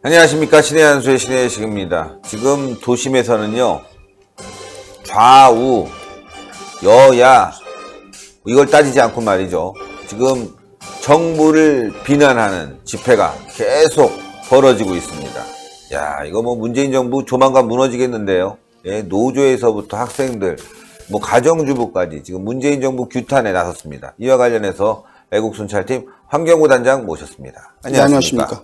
안녕하십니까. 신의 한수의 신의 식입니다. 지금 도심에서는요, 좌우, 여야, 이걸 따지지 않고 말이죠. 지금 정부를 비난하는 집회가 계속 벌어지고 있습니다. 야, 이거 뭐 문재인 정부 조만간 무너지겠는데요. 예, 노조에서부터 학생들, 뭐 가정주부까지 지금 문재인 정부 규탄에 나섰습니다. 이와 관련해서 애국순찰팀 황경우 단장 모셨습니다. 안녕하십니까?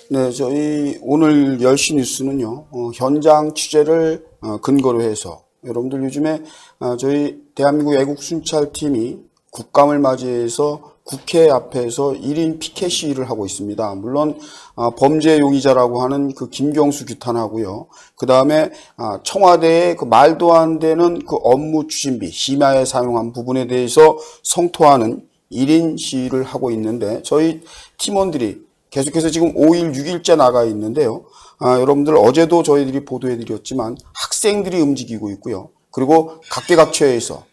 네, 저희 오늘 10시 뉴스는요, 현장 취재를 근거로 해서 여러분들 요즘에 저희 대한민국 애국순찰팀이 국감을 맞이해서 국회 앞에서 1인 피켓 시위를 하고 있습니다. 물론 범죄 용의자라고 하는 그 김경수 규탄하고요. 그 다음에 청와대의 그 말도 안 되는 그 업무 추진비, 심야에 사용한 부분에 대해서 성토하는 1인 시위를 하고 있는데, 저희 팀원들이 계속해서 지금 5일, 6일째 나가 있는데요. 여러분들 어제도 저희들이 보도해드렸지만 학생들이 움직이고 있고요. 그리고 각계각처에서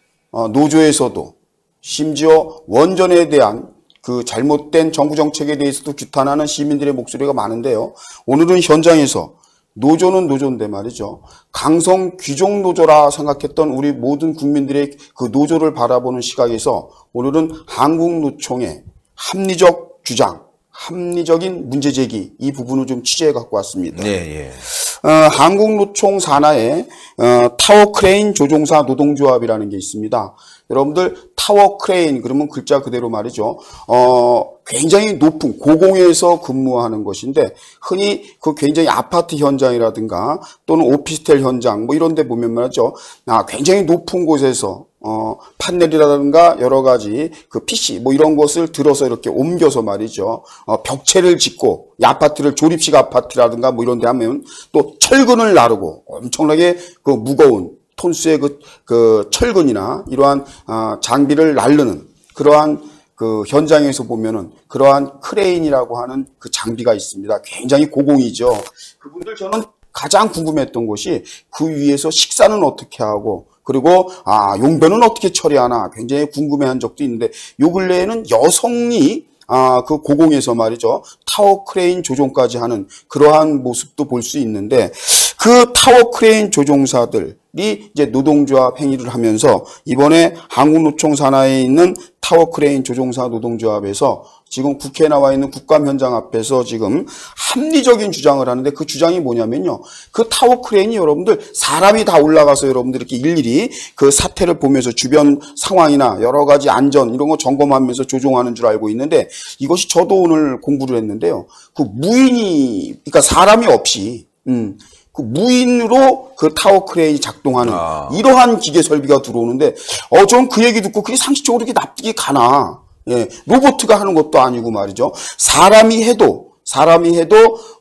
노조에서도 심지어 원전에 대한 그 잘못된 정부 정책에 대해서도 규탄하는 시민들의 목소리가 많은데요. 오늘은 현장에서 노조는 노조인데 말이죠. 강성 귀족 노조라 생각했던 우리 모든 국민들의 그 노조를 바라보는 시각에서 오늘은 한국노총의 합리적 주장, 합리적인 문제제기, 이 부분을 좀 취재해 갖고 왔습니다. 예. 한국노총 산하에 타워크레인 조종사 노동조합이라는 게 있습니다. 여러분들 타워크레인 그러면 글자 그대로 말이죠. 굉장히 높은 고공에서 근무하는 것인데, 흔히 그 굉장히 아파트 현장이라든가 또는 오피스텔 현장 뭐 이런 데 보면 말이죠. 굉장히 높은 곳에서 판넬이라든가 여러 가지 그 PC 뭐 이런 것을 들어서 이렇게 옮겨서 말이죠. 벽체를 짓고, 이 아파트를 조립식 아파트라든가 뭐 이런 데 하면 또 철근을 나르고 엄청나게 그 무거운 톤수의 그 철근이나 이러한 장비를 나르는 그러한 그 현장에서 보면은 그러한 크레인이라고 하는 그 장비가 있습니다. 굉장히 고공이죠. 그분들 저는 가장 궁금했던 것이 그 위에서 식사는 어떻게 하고, 그리고 용변은 어떻게 처리하나 굉장히 궁금해한 적도 있는데, 요 근래에는 여성이 그 고공에서 말이죠. 타워 크레인 조종까지 하는 그러한 모습도 볼 수 있는데, 그 타워 크레인 조종사들이 이제 노동조합 행위를 하면서 이번에 한국노총 산하에 있는 타워 크레인 조종사 노동조합에서 지금 국회에 나와 있는 국감 현장 앞에서 지금 합리적인 주장을 하는데, 그 주장이 뭐냐면요. 그 타워 크레인이 여러분들 사람이 다 올라가서 여러분들 이렇게 일일이 그 사태를 보면서 주변 상황이나 여러 가지 안전 이런 거 점검하면서 조종하는 줄 알고 있는데, 이것이 저도 오늘 공부를 했는데요. 그 무인이, 그러니까 사람이 없이, 그 무인으로 그 타워 크레인이 작동하는 이러한 기계 설비가 들어오는데, 전 그 얘기 듣고 그게 상식적으로 이렇게 납득이 가나. 예, 로봇가 하는 것도 아니고 말이죠. 사람이 해도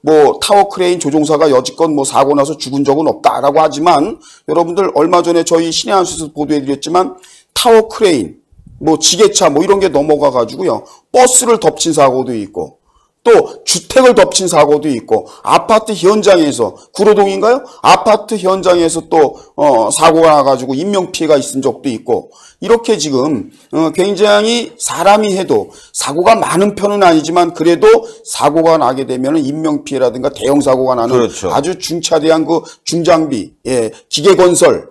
뭐 타워 크레인 조종사가 여지껏 뭐 사고 나서 죽은 적은 없다라고 하지만, 여러분들 얼마 전에 저희 신의 한수에서 보도해드렸지만 타워 크레인, 뭐 지게차 뭐 이런 게 넘어가 가지고요. 버스를 덮친 사고도 있고, 또 주택을 덮친 사고도 있고, 아파트 현장에서, 구로동인가요? 아파트 현장에서 또 사고가 나가지고 인명피해가 있은 적도 있고, 이렇게 지금 굉장히 사람이 해도 사고가 많은 편은 아니지만 그래도 사고가 나게 되면 인명피해라든가 대형사고가 나는, 그렇죠. 아주 중차대한 그 중장비, 기계건설,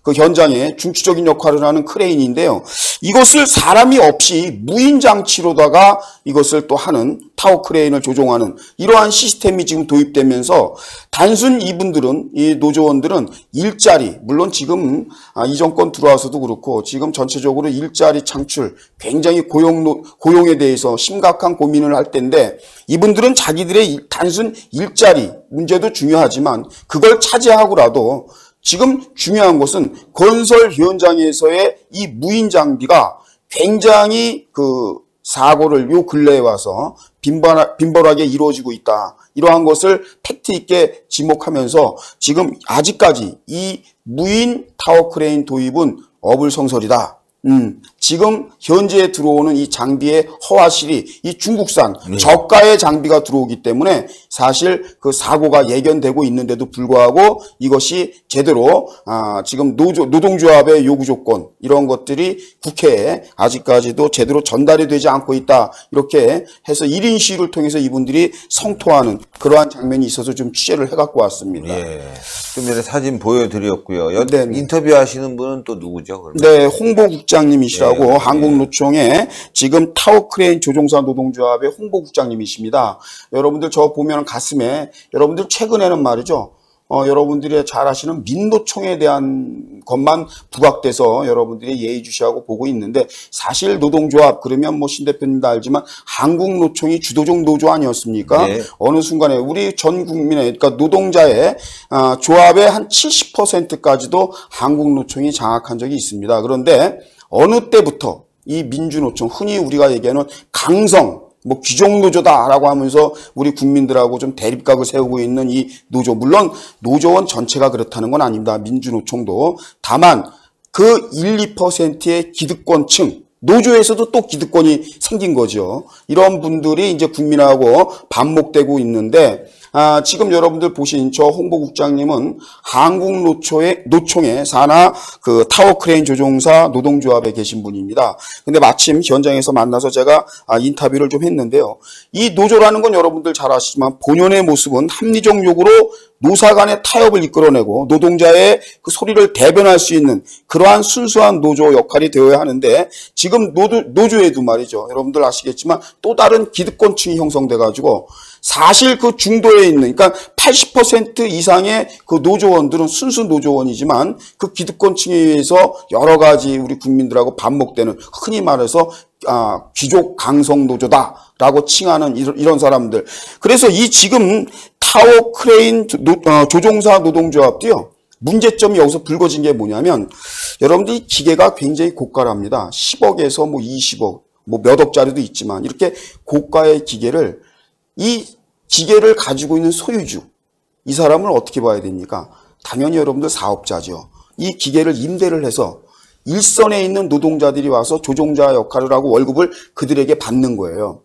그 현장에 중추적인 역할을 하는 크레인인데요. 이것을 사람이 없이 무인 장치로다가 이것을 또 하는 타워 크레인을 조종하는 이러한 시스템이 지금 도입되면서, 단순 이분들은, 이 노조원들은 일자리, 물론 지금 이 정권 들어와서도 그렇고 지금 전체적으로 일자리 창출, 굉장히 고용에 대해서 심각한 고민을 할 텐데, 이분들은 자기들의 단순 일자리 문제도 중요하지만 그걸 차지하고라도 지금 중요한 것은 건설 현장에서의 이 무인 장비가 굉장히 그 사고를 요 근래에 와서 빈번하게 이루어지고 있다. 이러한 것을 팩트 있게 지목하면서 지금 아직까지 이 무인 타워 크레인 도입은 어불성설이다. 지금 현재 들어오는 이 장비의 허화실이 이 중국산 저가의 장비가 들어오기 때문에 사실 그 사고가 예견되고 있는데도 불구하고 이것이 제대로 지금 노동조합의 요구 조건 이런 것들이 국회에 아직까지도 제대로 전달이 되지 않고 있다. 이렇게 해서 1인 시위를 통해서 이분들이 성토하는 그러한 장면이 있어서 좀 취재를 해갖고 왔습니다. 예. 좀 전에 사진 보여드렸고요. 네. 인터뷰하시는 분은 또 누구죠? 그러면? 네, 홍보국장님이시라고 한국노총의 지금 타워크레인 조종사 노동조합의 홍보국장님이십니다. 여러분들 저 보면 가슴에 여러분들 최근에는 말이죠. 여러분들이 잘 아시는 민노총에 대한 것만 부각돼서 여러분들이 예의주시하고 보고 있는데 사실 노동조합 그러면 뭐 신 대표님도 알지만 한국노총이 주도적 노조 아니었습니까? 네. 어느 순간에 우리 전 국민의 그러니까 노동자의 조합의 한 70%까지도 한국노총이 장악한 적이 있습니다. 그런데 어느 때부터 이 민주노총 흔히 우리가 얘기하는 강성 뭐 귀족노조다라고 하면서 우리 국민들하고 좀 대립각을 세우고 있는 이 노조 물론 노조원 전체가 그렇다는 건 아닙니다. 민주노총도 다만 그 1, 2%의 기득권층 노조에서도 또 기득권이 생긴 거죠. 이런 분들이 이제 국민하고 반목되고 있는데 지금 여러분들 보신 저 홍보국장님은 한국노총의 산하 그 타워크레인 조종사 노동조합에 계신 분입니다. 근데 마침 현장에서 만나서 제가 인터뷰를 좀 했는데요. 이 노조라는 건 여러분들 잘 아시지만 본연의 모습은 합리적 요구로 노사 간의 타협을 이끌어내고 노동자의 그 소리를 대변할 수 있는 그러한 순수한 노조 역할이 되어야 하는데 지금 노조에도 말이죠. 여러분들 아시겠지만 또 다른 기득권층이 형성돼가지고 사실 그 중도에 있는 그러니까 80% 이상의 그 노조원들은 순수 노조원이지만 그 기득권층에 의해서 여러 가지 우리 국민들하고 반목되는 흔히 말해서 귀족 강성 노조다라고 칭하는 이런 사람들. 그래서 이 지금 타워크레인 조종사 노동조합도요. 문제점이 여기서 불거진 게 뭐냐면 여러분들 이 기계가 굉장히 고가랍니다. 10억에서 뭐 20억, 뭐 몇 억짜리도 있지만 이렇게 고가의 기계를 이 기계를 가지고 있는 소유주 이 사람을 어떻게 봐야 됩니까? 당연히 여러분들 사업자죠. 이 기계를 임대를 해서 일선에 있는 노동자들이 와서 조종자 역할을 하고 월급을 그들에게 받는 거예요.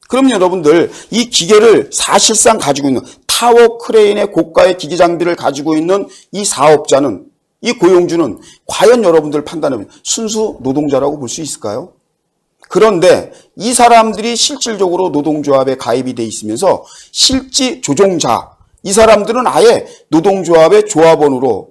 그럼 여러분들 이 기계를 사실상 가지고 있는 타워크레인의 고가의 기계 장비를 가지고 있는 이 사업자는 이 고용주는 과연 여러분들 판단하면 순수 노동자라고 볼 수 있을까요? 그런데 이 사람들이 실질적으로 노동조합에 가입이 돼 있으면서 실제 조종자 이 사람들은 아예 노동조합의 조합원으로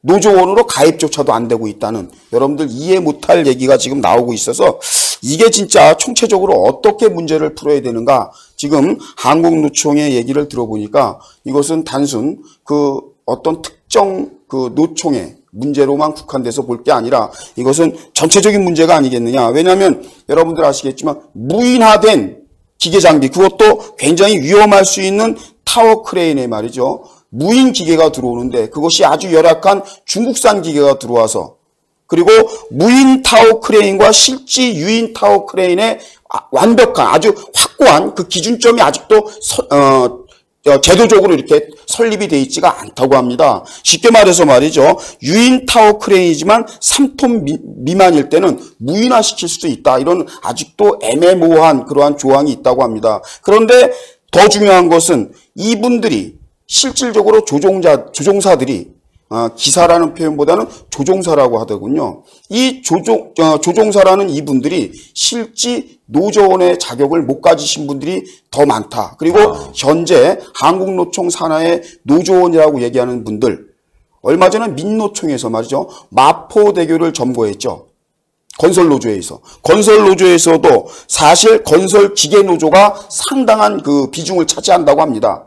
노조원으로 가입조차도 안 되고 있다는 여러분들 이해 못할 얘기가 지금 나오고 있어서 이게 진짜 총체적으로 어떻게 문제를 풀어야 되는가 지금 한국노총의 얘기를 들어보니까 이것은 단순 그 어떤 특정 그 노총의 문제로만 국한돼서 볼 게 아니라 이것은 전체적인 문제가 아니겠느냐. 왜냐하면 여러분들 아시겠지만 무인화된 기계 장비 그것도 굉장히 위험할 수 있는 타워크레인에 말이죠. 무인 기계가 들어오는데 그것이 아주 열악한 중국산 기계가 들어와서 그리고 무인 타워크레인과 실제 유인 타워크레인의 완벽한 아주 확고한 그 기준점이 아직도 제도적으로 이렇게 설립이 돼 있지가 않다고 합니다. 쉽게 말해서 말이죠. 유인 타워크레인이지만 3톤 미만일 때는 무인화시킬 수도 있다. 이런 아직도 애매모호한 그러한 조항이 있다고 합니다. 그런데 더 중요한 것은 이분들이 실질적으로 조종사들이 기사라는 표현보다는 조종사라고 하더군요. 이 조종사라는 이분들이 실제 노조원의 자격을 못 가지신 분들이 더 많다. 그리고 현재 한국노총 산하의 노조원이라고 얘기하는 분들 얼마 전에 민노총에서 말이죠. 마포대교를 점거했죠. 건설노조에서. 건설노조에서도 사실 건설기계노조가 상당한 그 비중을 차지한다고 합니다.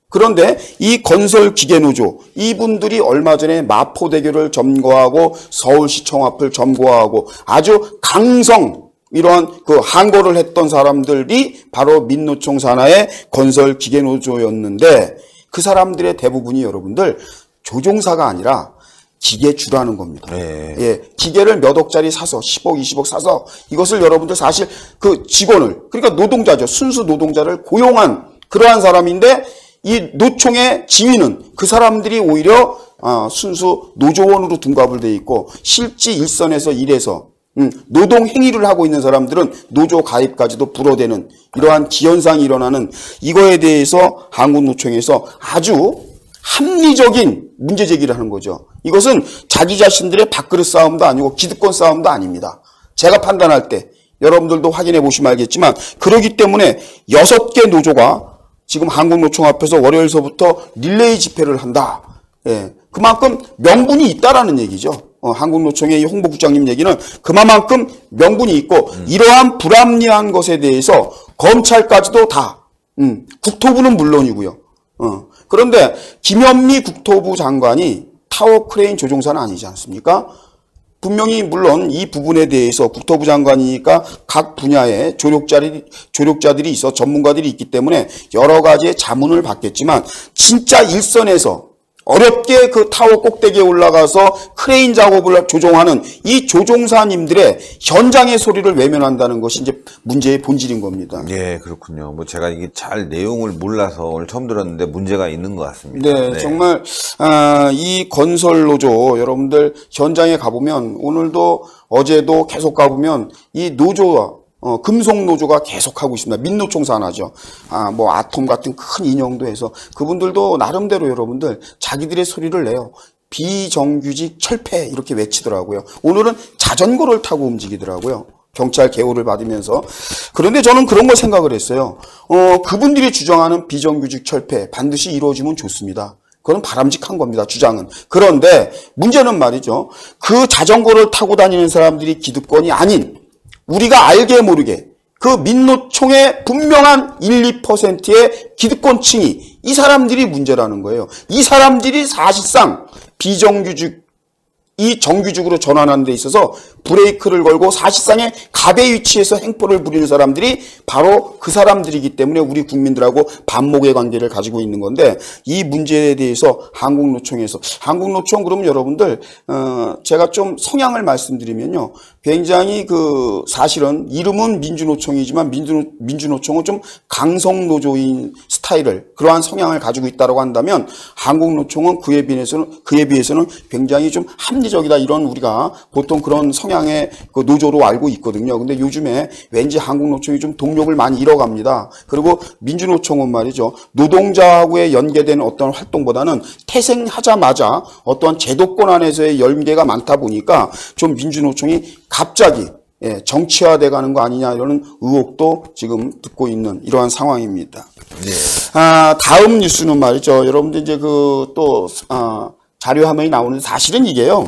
그런데 이 건설기계노조 이분들이 얼마 전에 마포대교를 점거하고 서울시청 앞을 점거하고 아주 강성 이러한 그 항거를 했던 사람들이 바로 민노총 산하의 건설기계노조였는데 그 사람들의 대부분이 여러분들 조종사가 아니라 기계주라는 겁니다. 네. 예, 기계를 몇 억짜리 사서 10억, 20억 사서 이것을 여러분들 사실 그 직원을 그러니까 노동자죠. 순수 노동자를 고용한 그러한 사람인데 이 노총의 지위는 그 사람들이 오히려 순수 노조원으로 등갑을 돼 있고 실지 일선에서 일해서 노동 행위를 하고 있는 사람들은 노조 가입까지도 불허되는 이러한 기현상이 일어나는 이거에 대해서 한국노총에서 아주 합리적인 문제 제기를 하는 거죠. 이것은 자기 자신들의 밥그릇 싸움도 아니고 기득권 싸움도 아닙니다. 제가 판단할 때 여러분들도 확인해 보시면 알겠지만 그렇기 때문에 6개 노조가 지금 한국노총 앞에서 월요일서부터 릴레이 집회를 한다. 예, 그만큼 명분이 있다라는 얘기죠. 한국노총의 이 홍보국장님 얘기는 그만큼 명분이 있고 이러한 불합리한 것에 대해서 검찰까지도 다 국토부는 물론이고요. 그런데 김현미 국토부 장관이 타워크레인 조종사는 아니지 않습니까? 분명히 물론 이 부분에 대해서 국토부 장관이니까 각 분야의 조력자들이 있어 전문가들이 있기 때문에 여러 가지의 자문을 받겠지만 진짜 일선에서 어렵게 그 타워 꼭대기에 올라가서 크레인 작업을 조종하는 이 조종사님들의 현장의 소리를 외면한다는 것이 이제 문제의 본질인 겁니다. 예, 그렇군요. 뭐 제가 이게 잘 내용을 몰라서 오늘 처음 들었는데 문제가 있는 것 같습니다. 네, 정말 이 건설 노조 여러분들 현장에 가보면 오늘도 어제도 계속 가보면 이 노조와 금속 노조가 계속하고 있습니다. 민노총 산하죠. 뭐 아톰 같은 큰 인형도 해서 그분들도 나름대로 여러분들 자기들의 소리를 내요. 비정규직 철폐 이렇게 외치더라고요. 오늘은 자전거를 타고 움직이더라고요. 경찰 개호를 받으면서. 그런데 저는 그런 걸 생각을 했어요. 그분들이 주장하는 비정규직 철폐 반드시 이루어지면 좋습니다. 그건 바람직한 겁니다. 주장은. 그런데 문제는 말이죠. 그 자전거를 타고 다니는 사람들이 기득권이 아닌 우리가 알게 모르게 그 민노총의 분명한 1, 2%의 기득권층이 이 사람들이 문제라는 거예요. 이 사람들이 사실상 비정규직 이 정규직으로 전환하는 데 있어서 브레이크를 걸고 사실상의 갑의 위치에서 행포를 부리는 사람들이 바로 그 사람들이기 때문에 우리 국민들하고 반목의 관계를 가지고 있는 건데 이 문제에 대해서 한국노총 그러면 여러분들 제가 좀 성향을 말씀드리면요. 굉장히 그 사실은 이름은 민주노총이지만 민주노총은 좀 강성노조인 스타일을 그러한 성향을 가지고 있다고 한다면 한국노총은 그에 비해서는 굉장히 좀 합리적이다 이런 우리가 보통 그런 성향의 그 노조로 알고 있거든요. 근데 요즘에 왠지 한국노총이 좀 동력을 많이 잃어갑니다. 그리고 민주노총은 말이죠. 노동자하고의 연계된 어떤 활동보다는 태생하자마자 어떠한 제도권 안에서의 연계가 많다 보니까 좀 민주노총이 갑자기 정치화돼 가는 거 아니냐 이런 의혹도 지금 듣고 있는 이러한 상황입니다. 네. 다음 뉴스는 말이죠. 여러분들 이제 자료 화면이 나오는데 사실은 이게요.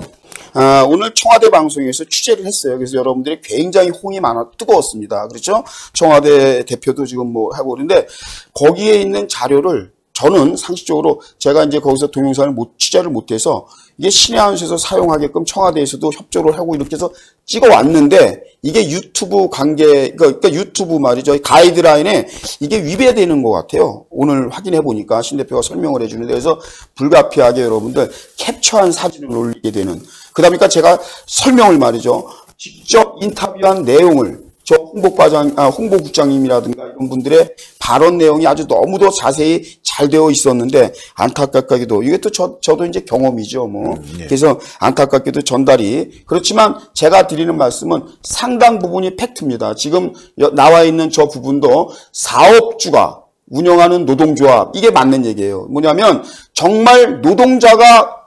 오늘 청와대 방송에서 취재를 했어요. 그래서 여러분들이 굉장히 홍이 많아 뜨거웠습니다. 그렇죠? 청와대 대표도 지금 뭐 하고 그러는데 거기에 있는 자료를 저는 상식적으로 제가 이제 거기서 동영상을 취재를 못해서 이게 신의 한 수에서 사용하게끔 청와대에서도 협조를 하고 이렇게 해서 찍어 왔는데 이게 유튜브 그러니까 유튜브 말이죠. 가이드라인에 이게 위배되는 것 같아요. 오늘 확인해 보니까 신 대표가 설명을 해주는데 그래서 불가피하게 여러분들 캡처한 사진을 올리게 되는. 그다음에 제가 설명을 말이죠. 직접 인터뷰한 내용을 저 홍보국장님이라든가 이런 분들의 발언 내용이 아주 너무도 자세히 잘 되어 있었는데 안타깝게도 이게 또 저도 이제 경험이죠 뭐. 그래서 안타깝게도 전달이 그렇지만 제가 드리는 말씀은 상당 부분이 팩트입니다. 지금 나와 있는 저 부분도 사업주가 운영하는 노동조합 이게 맞는 얘기예요. 뭐냐면 정말 노동자가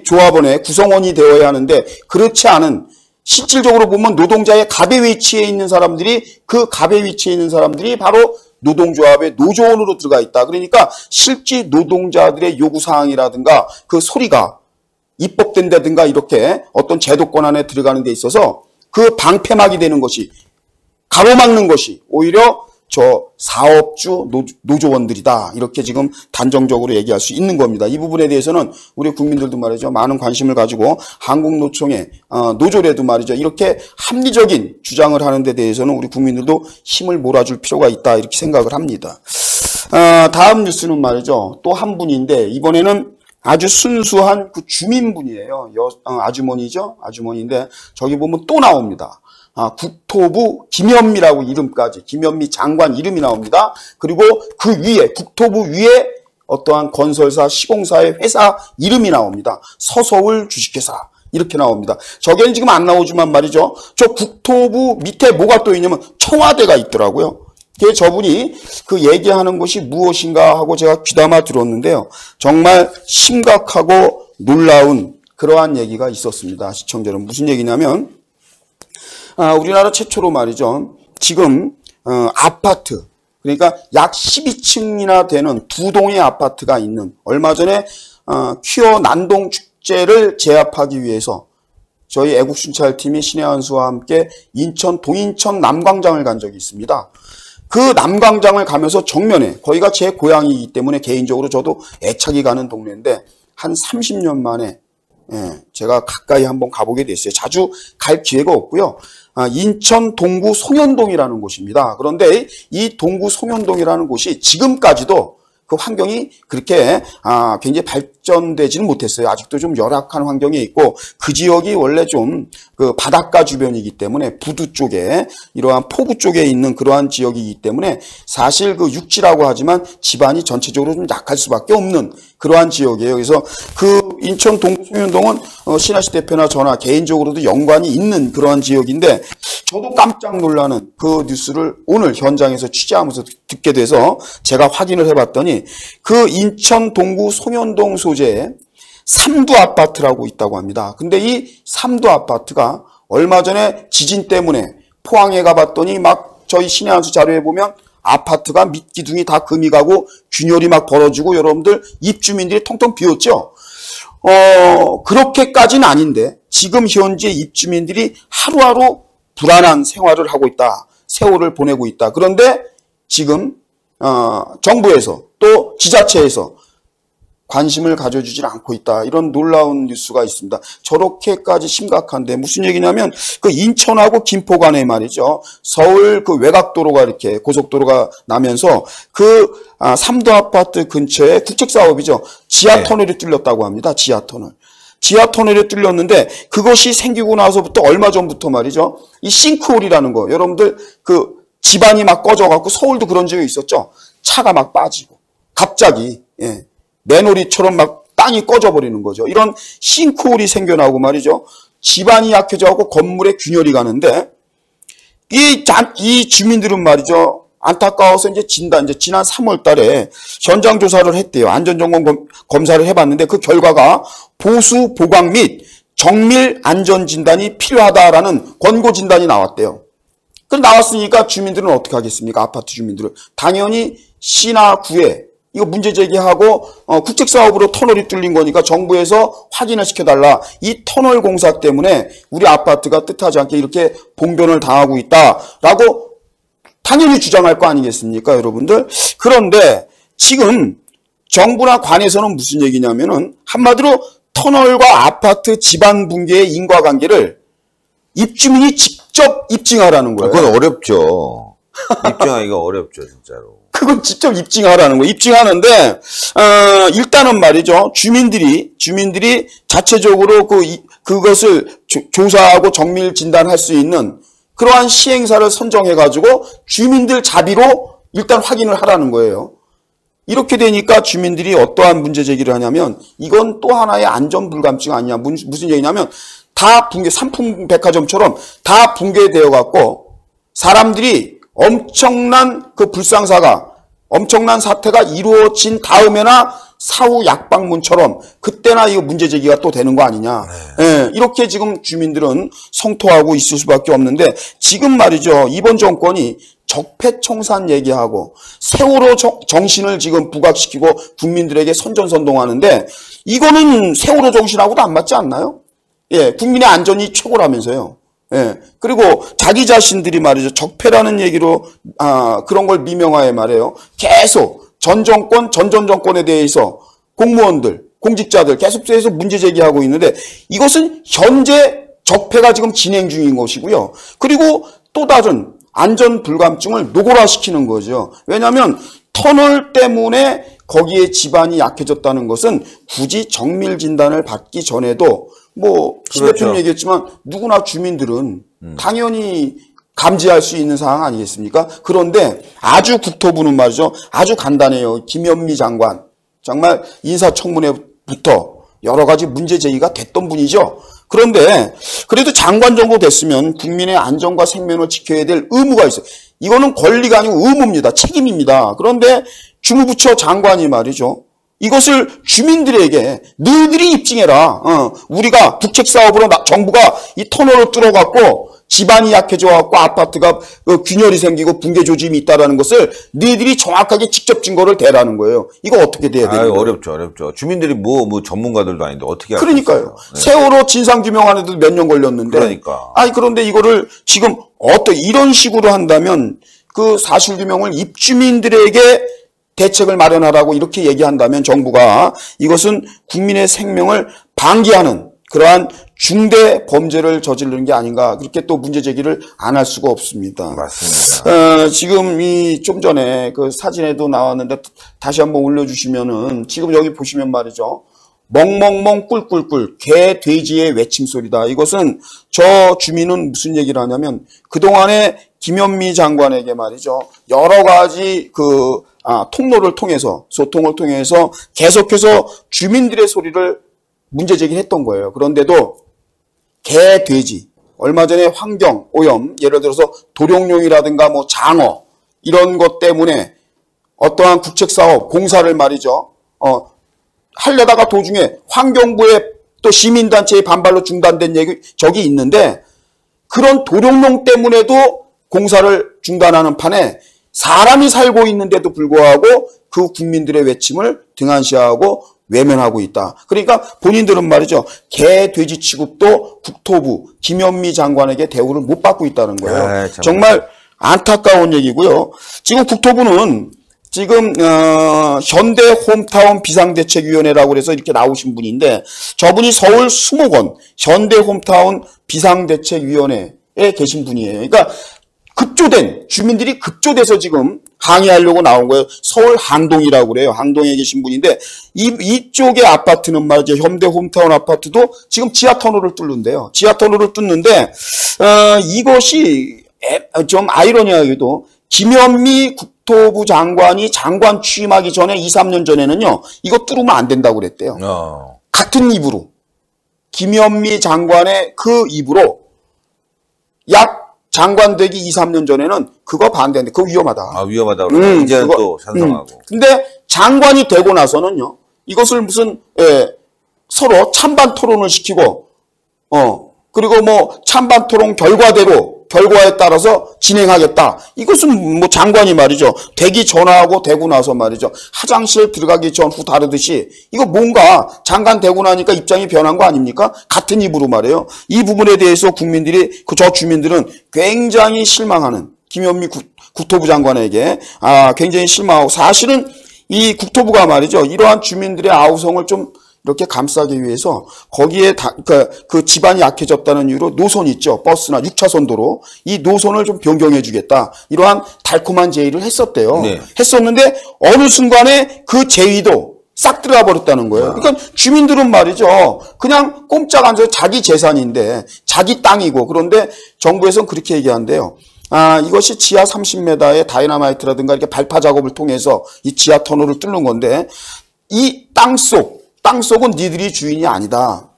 조합원의 구성원이 되어야 하는데 그렇지 않은 실질적으로 보면 노동자의 갑의 위치에 있는 사람들이 그 갑의 위치에 있는 사람들이 바로 노동조합의 노조원으로 들어가 있다. 그러니까 실제 노동자들의 요구사항이라든가 그 소리가 입법된다든가 이렇게 어떤 제도권 안에 들어가는 데 있어서 그 방패막이 되는 것이 가로막는 것이 오히려 저 사업주 노조원들이다. 이렇게 지금 단정적으로 얘기할 수 있는 겁니다. 이 부분에 대해서는 우리 국민들도 말이죠. 많은 관심을 가지고 한국노총의 노조래도 말이죠. 이렇게 합리적인 주장을 하는 데 대해서는 우리 국민들도 힘을 몰아줄 필요가 있다. 이렇게 생각을 합니다. 다음 뉴스는 말이죠. 또 한 분인데 이번에는 아주 순수한 그 주민분이에요. 아주머니죠. 아주머니인데 저기 보면 또 나옵니다. 국토부 김현미라고 이름까지 김현미 장관 이름이 나옵니다. 그리고 그 위에 국토부 위에 어떠한 건설사, 시공사의 회사 이름이 나옵니다. 서서울 주식회사. 이렇게 나옵니다. 저게는 지금 안 나오지만 말이죠. 저 국토부 밑에 뭐가 또 있냐면 청와대가 있더라고요. 그게 저분이 그 얘기하는 것이 무엇인가 하고 제가 귀담아 들었는데요. 정말 심각하고 놀라운 그러한 얘기가 있었습니다. 시청자 여러분. 무슨 얘기냐면 우리나라 최초로 말이죠. 지금 아파트 그러니까 약 12층이나 되는 두 동의 아파트가 있는 얼마 전에 퀴어 난동 축제를 제압하기 위해서 저희 애국순찰팀이 신의 한수와 함께 인천 동인천 남광장을 간 적이 있습니다. 그 남광장을 가면서 정면에 거기가 제 고향이기 때문에 개인적으로 저도 애착이 가는 동네인데 한 30년 만에 제가 가까이 한번 가보게 됐어요. 자주 갈 기회가 없고요. 인천 동구 송현동이라는 곳입니다. 그런데 이 동구 송현동이라는 곳이 지금까지도 그 환경이 그렇게 굉장히 발전되지는 못했어요. 아직도 좀 열악한 환경에 있고 그 지역이 원래 좀 그 바닷가 주변이기 때문에 부두 쪽에 이러한 포구 쪽에 있는 그러한 지역이기 때문에 사실 그 육지라고 하지만 지반이 전체적으로 좀 약할 수밖에 없는 그러한 지역이에요. 그래서 그 인천 동구 송현동은 신하시 대표나 저나 개인적으로도 연관이 있는 그러한 지역인데 저도 깜짝 놀라는 그 뉴스를 오늘 현장에서 취재하면서 듣게 돼서 제가 확인을 해봤더니 그 인천 동구 송현동 소재에 삼두 아파트라고 있다고 합니다. 근데 이 삼두 아파트가 얼마 전에 지진 때문에 포항에 가봤더니 막 저희 신의 한수 자료에 보면 아파트가 밑기둥이 다 금이 가고 균열이 막 벌어지고 여러분들 입주민들이 통통 비었죠. 그렇게까지는 아닌데 지금 현재 입주민들이 하루하루 불안한 생활을 하고 있다. 세월을 보내고 있다. 그런데 지금 정부에서 또 지자체에서 관심을 가져주질 않고 있다. 이런 놀라운 뉴스가 있습니다. 저렇게까지 심각한데 무슨 얘기냐면 그 인천하고 김포 간에 말이죠. 서울 그 외곽도로가 이렇게 고속도로가 나면서 그 삼도 아파트 근처에 국책사업이죠. 지하터널이 뚫렸다고 합니다. 지하터널이 뚫렸는데 그것이 생기고 나서부터 얼마 전부터 말이죠. 이 싱크홀이라는 거 여러분들 그 집안이 막 꺼져갖고 서울도 그런 적이 있었죠. 차가 막 빠지고 갑자기 매놀이처럼 막 땅이 꺼져버리는 거죠. 이런 싱크홀이 생겨나고 말이죠. 집안이 약해져갖고 건물에 균열이 가는데 이 주민들은 말이죠. 안타까워서 이제 지난 3월 달에 현장 조사를 했대요. 안전점검 검사를 해봤는데 그 결과가 보수 보강 및 정밀 안전 진단이 필요하다라는 권고 진단이 나왔대요. 그 나왔으니까 주민들은 어떻게 하겠습니까? 아파트 주민들은 당연히 시나 구에 이거 문제 제기하고 국책사업으로 터널이 뚫린 거니까 정부에서 확인을 시켜달라. 이 터널 공사 때문에 우리 아파트가 뜻하지 않게 이렇게 봉변을 당하고 있다라고 당연히 주장할 거 아니겠습니까, 여러분들? 그런데 지금 정부나 관에서는 무슨 얘기냐면은 한마디로 터널과 아파트 집안 붕괴의 인과관계를 입주민이 직접 입증하라는 거예요. 그건 어렵죠. 입증하기가 어렵죠, 진짜로. 그건 직접 입증하라는 거예요. 입증하는데 일단은 말이죠. 주민들이 자체적으로 그것을 조사하고 정밀 진단할 수 있는 그러한 시행사를 선정해가지고 주민들 자비로 일단 확인을 하라는 거예요. 이렇게 되니까 주민들이 어떠한 문제 제기를 하냐면 이건 또 하나의 안전 불감증 아니냐. 무슨 얘기냐면 다 붕괴, 삼풍백화점처럼 다 붕괴되어 갖고 사람들이 엄청난 그 불상사가 엄청난 사태가 이루어진 다음에나 사후 약방문처럼 그때나 이거 문제 제기가 또 되는 거 아니냐. 이렇게 지금 주민들은 성토하고 있을 수밖에 없는데 지금 말이죠. 이번 정권이 적폐청산 얘기하고 세월호 정신을 지금 부각시키고 국민들에게 선전선동하는데 이거는 세월호 정신하고도 안 맞지 않나요? 국민의 안전이 최고라면서요. 그리고 자기 자신들이 말이죠. 적폐라는 얘기로 그런 걸 미명하에 말해요. 계속 전 정권에 대해서 공무원들, 공직자들 계속해서 문제 제기하고 있는데 이것은 현재 적폐가 지금 진행 중인 것이고요. 그리고 또 다른 안전 불감증을 노골화시키는 거죠. 왜냐하면 터널 때문에 거기에 집안이 약해졌다는 것은 굳이 정밀 진단을 받기 전에도 신 대표님 얘기했지만 누구나 주민들은 당연히 감지할 수 있는 상황 아니겠습니까? 그런데 아주 국토부는 말이죠. 아주 간단해요. 김현미 장관. 정말 인사청문회부터 여러 가지 문제 제기가 됐던 분이죠. 그런데 그래도 장관 정도 됐으면 국민의 안전과 생명을 지켜야 될 의무가 있어요. 이거는 권리가 아니고 의무입니다. 책임입니다. 그런데 주무부처 장관이 말이죠. 이것을 주민들에게 너희들이 입증해라. 우리가 국책사업으로 정부가 이 터널을 뚫어갖고 집안이 약해져갖고 아파트가 균열이 생기고 붕괴 조짐이 있다는 것을 너희들이 정확하게 직접 증거를 대라는 거예요. 이거 어떻게 돼야 되는 거예요? 어렵죠. 주민들이 뭐 전문가들도 아닌데 어떻게 할 수 그러니까요. 있어요? 네. 세월호 진상규명하는데도 몇 년 걸렸는데. 그러니까. 그런데 이거를 지금 이런 식으로 한다면 그 사실규명을 입주민들에게 대책을 마련하라고 이렇게 얘기한다면 정부가 이것은 국민의 생명을 방기하는 그러한 중대 범죄를 저지르는 게 아닌가 그렇게 또 문제 제기를 안 할 수가 없습니다. 맞습니다. 지금 좀 전에 그 사진에도 나왔는데 다시 한번 올려주시면은 지금 여기 보시면 말이죠. 멍멍멍 꿀꿀꿀 개 돼지의 외침소리다. 이것은 저 주민은 무슨 얘기를 하냐면 그동안에 김현미 장관에게 말이죠. 여러 가지 통로를 통해서 소통을 통해서 계속해서 주민들의 소리를 문제 제기했던 거예요. 그런데도 개, 돼지, 얼마 전에 환경 오염, 예를 들어서 도룡뇽이라든가 뭐 장어 이런 것 때문에 어떠한 국책사업 공사를 말이죠. 하려다가 도중에 환경부의 또 시민단체의 반발로 중단된 적이 있는데 그런 도룡뇽 때문에도 공사를 중단하는 판에 사람이 살고 있는데도 불구하고 그 국민들의 외침을 등한시하고 외면하고 있다. 그러니까 본인들은 말이죠. 개, 돼지 취급도 국토부 김현미 장관에게 대우를 못 받고 있다는 거예요. 정말 안타까운 얘기고요. 지금 국토부는 지금 현대 홈타운 비상대책위원회라고 해서 이렇게 나오신 분인데 저분이 서울 수목원 현대 홈타운 비상대책위원회에 계신 분이에요. 그러니까 주민들이 급조돼서 지금 항의하려고 나온 거예요. 서울 항동이라고 그래요. 항동에 계신 분인데 이쪽의 아파트는 말이죠. 현대 홈타운 아파트도 지금 지하 터널을 뚫는데요. 지하 터널을 뚫는데 이것이 좀 아이러니하게도 김현미 국토부 장관이 장관 취임하기 전에 2, 3년 전에는요. 이거 뚫으면 안 된다고 그랬대요. 같은 입으로 김현미 장관의 그 입으로 장관 되기 2, 3년 전에는 그거 반대인데 그거 위험하다. 위험하다. 이제는 또 찬성하고. 근데 장관이 되고 나서는요. 이것을 무슨 서로 찬반 토론을 시키고 그리고 뭐 찬반 토론 결과에 따라서 진행하겠다. 이것은 뭐 장관이 말이죠. 되기 전하고 되고 나서 말이죠. 화장실 들어가기 전후 다르듯이 이거 뭔가 장관 되고 나니까 입장이 변한 거 아닙니까? 같은 입으로 말해요. 이 부분에 대해서 저 주민들은 굉장히 실망하는 김현미 국토부 장관에게 굉장히 실망하고 사실은 이 국토부가 말이죠. 이러한 주민들의 아우성을 좀 이렇게 감싸기 위해서 거기에 그 집안이 약해졌다는 이유로 노선 있죠. 버스나 6차선 도로. 이 노선을 좀 변경해 주겠다. 이러한 달콤한 제의를 했었대요. 네. 했었는데 어느 순간에 그 제의도 싹 들어가 버렸다는 거예요. 그러니까 주민들은 말이죠. 그냥 꼼짝 않아서 자기 재산인데 자기 땅이고 그런데 정부에서는 그렇게 얘기한대요. 이것이 지하 30m의 다이너마이트라든가 이렇게 발파 작업을 통해서 이 지하 터널을 뚫는 건데 이 땅속은 니들이 주인이 아니다.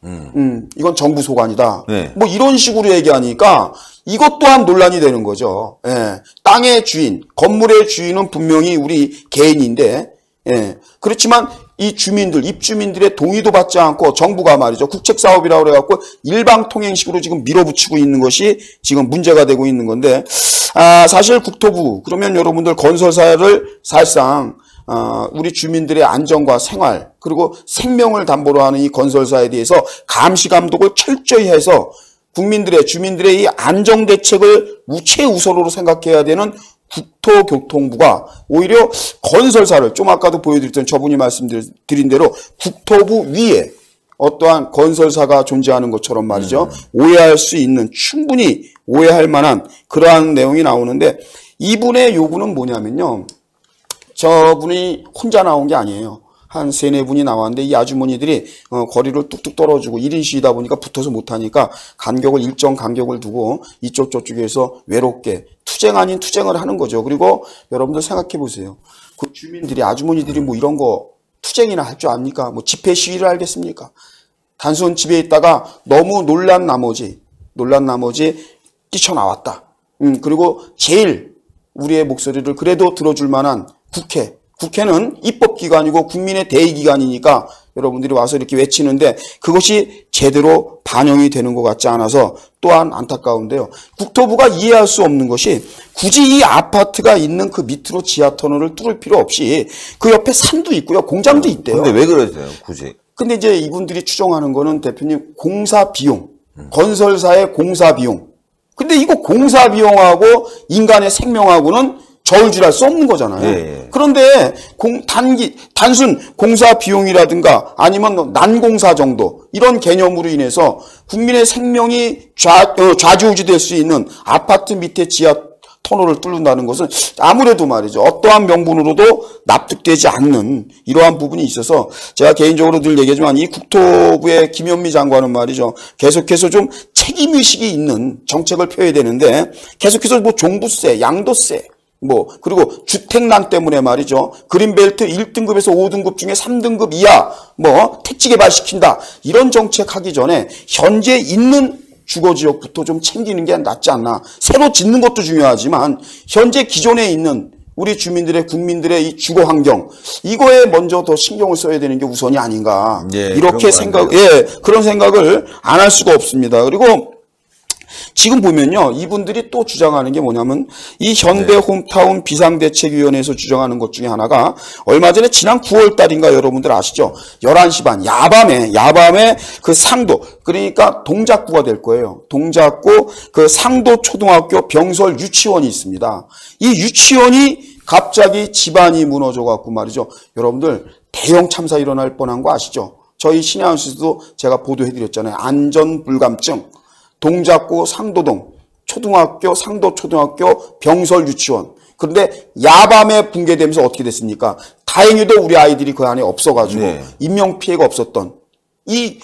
이건 정부 소관이다. 네. 뭐 이런 식으로 얘기하니까 이것 또한 논란이 되는 거죠. 땅의 주인, 건물의 주인은 분명히 우리 개인인데, 그렇지만 이 입주민들의 동의도 받지 않고 정부가 말이죠. 국책사업이라고 그래갖고 일방통행식으로 지금 밀어붙이고 있는 것이 지금 문제가 되고 있는 건데, 사실 국토부, 그러면 여러분들 건설사를 사실상 우리 주민들의 안전과 생활 그리고 생명을 담보로 하는 이 건설사에 대해서 감시 감독을 철저히 해서 주민들의 이 안정 대책을 최우선으로 생각해야 되는 국토교통부가 오히려 건설사를 좀 아까도 보여드렸던 저분이 말씀드린 대로 국토부 위에 어떠한 건설사가 존재하는 것처럼 말이죠. 오해할 수 있는 충분히 오해할 만한 그러한 내용이 나오는데 이분의 요구는 뭐냐면요. 저분이 혼자 나온 게 아니에요. 한 3, 4분이 나왔는데 이 아주머니들이 거리를 뚝뚝 떨어지고 1인 시위다 보니까 붙어서 못하니까 일정 간격을 두고 이쪽 저쪽에서 외롭게 투쟁 아닌 투쟁을 하는 거죠. 그리고 여러분들 생각해 보세요. 그 주민들이 아주머니들이 뭐 이런 거 투쟁이나 할 줄 압니까? 뭐 집회 시위를 하겠습니까? 단순 집에 있다가 너무 놀란 나머지 뛰쳐나왔다. 그리고 제일 우리의 목소리를 그래도 들어줄 만한 국회는 입법기관이고 국민의 대의기관이니까 여러분들이 와서 이렇게 외치는데 그것이 제대로 반영이 되는 것 같지 않아서 또한 안타까운데요. 국토부가 이해할 수 없는 것이 굳이 이 아파트가 있는 그 밑으로 지하터널을 뚫을 필요 없이 그 옆에 산도 있고요. 공장도 있대요. 근데 왜 그러세요, 굳이? 근데 이제 이분들이 추정하는 거는 대표님 공사 비용, 건설사의 공사 비용. 근데 이거 공사 비용하고 인간의 생명하고는 저울질할 수 없는 거잖아요. 예. 그런데 단순 공사 비용이라든가 아니면 난공사 정도 이런 개념으로 인해서 국민의 생명이 좌지우지될 수 있는 아파트 밑에 지하 터널을 뚫는다는 것은 아무래도 말이죠. 어떠한 명분으로도 납득되지 않는 이러한 부분이 있어서 제가 개인적으로 늘 얘기하지만 이 국토부의 김현미 장관은 말이죠. 계속해서 좀 책임의식이 있는 정책을 펴야 되는데 계속해서 뭐 종부세, 양도세 그리고 주택난 때문에 말이죠. 그린벨트 1등급에서 5등급 중에 3등급 이하, 택지 개발시킨다. 이런 정책 하기 전에 현재 있는 주거지역부터 좀 챙기는 게 낫지 않나. 새로 짓는 것도 중요하지만, 현재 기존에 있는 우리 주민들의, 국민들의 이 주거 환경, 이거에 먼저 더 신경을 써야 되는 게 우선이 아닌가. 이렇게 그런 생각을 안 할 수가 없습니다. 그리고 지금 보면요, 이분들이 또 주장하는 게 뭐냐면 이 현대 홈타운 비상대책위원회에서 주장하는 것 중에 하나가 얼마 전에 지난 9월 달인가 여러분들 아시죠? 11시 반 야밤에 그 상도, 그러니까 동작구가 될 거예요. 동작구 그 상도 초등학교 병설 유치원이 있습니다. 이 유치원이 갑자기 집안이 무너져 갖고 말이죠. 여러분들 대형 참사 일어날 뻔한 거 아시죠? 저희 신양시도 제가 보도해 드렸잖아요. 안전불감증. 동작구 상도동 초등학교 상도초등학교 병설 유치원. 그런데 야밤에 붕괴되면서 어떻게 됐습니까? 다행히도 우리 아이들이 그 안에 없어가지고 인명피해가 없었던 이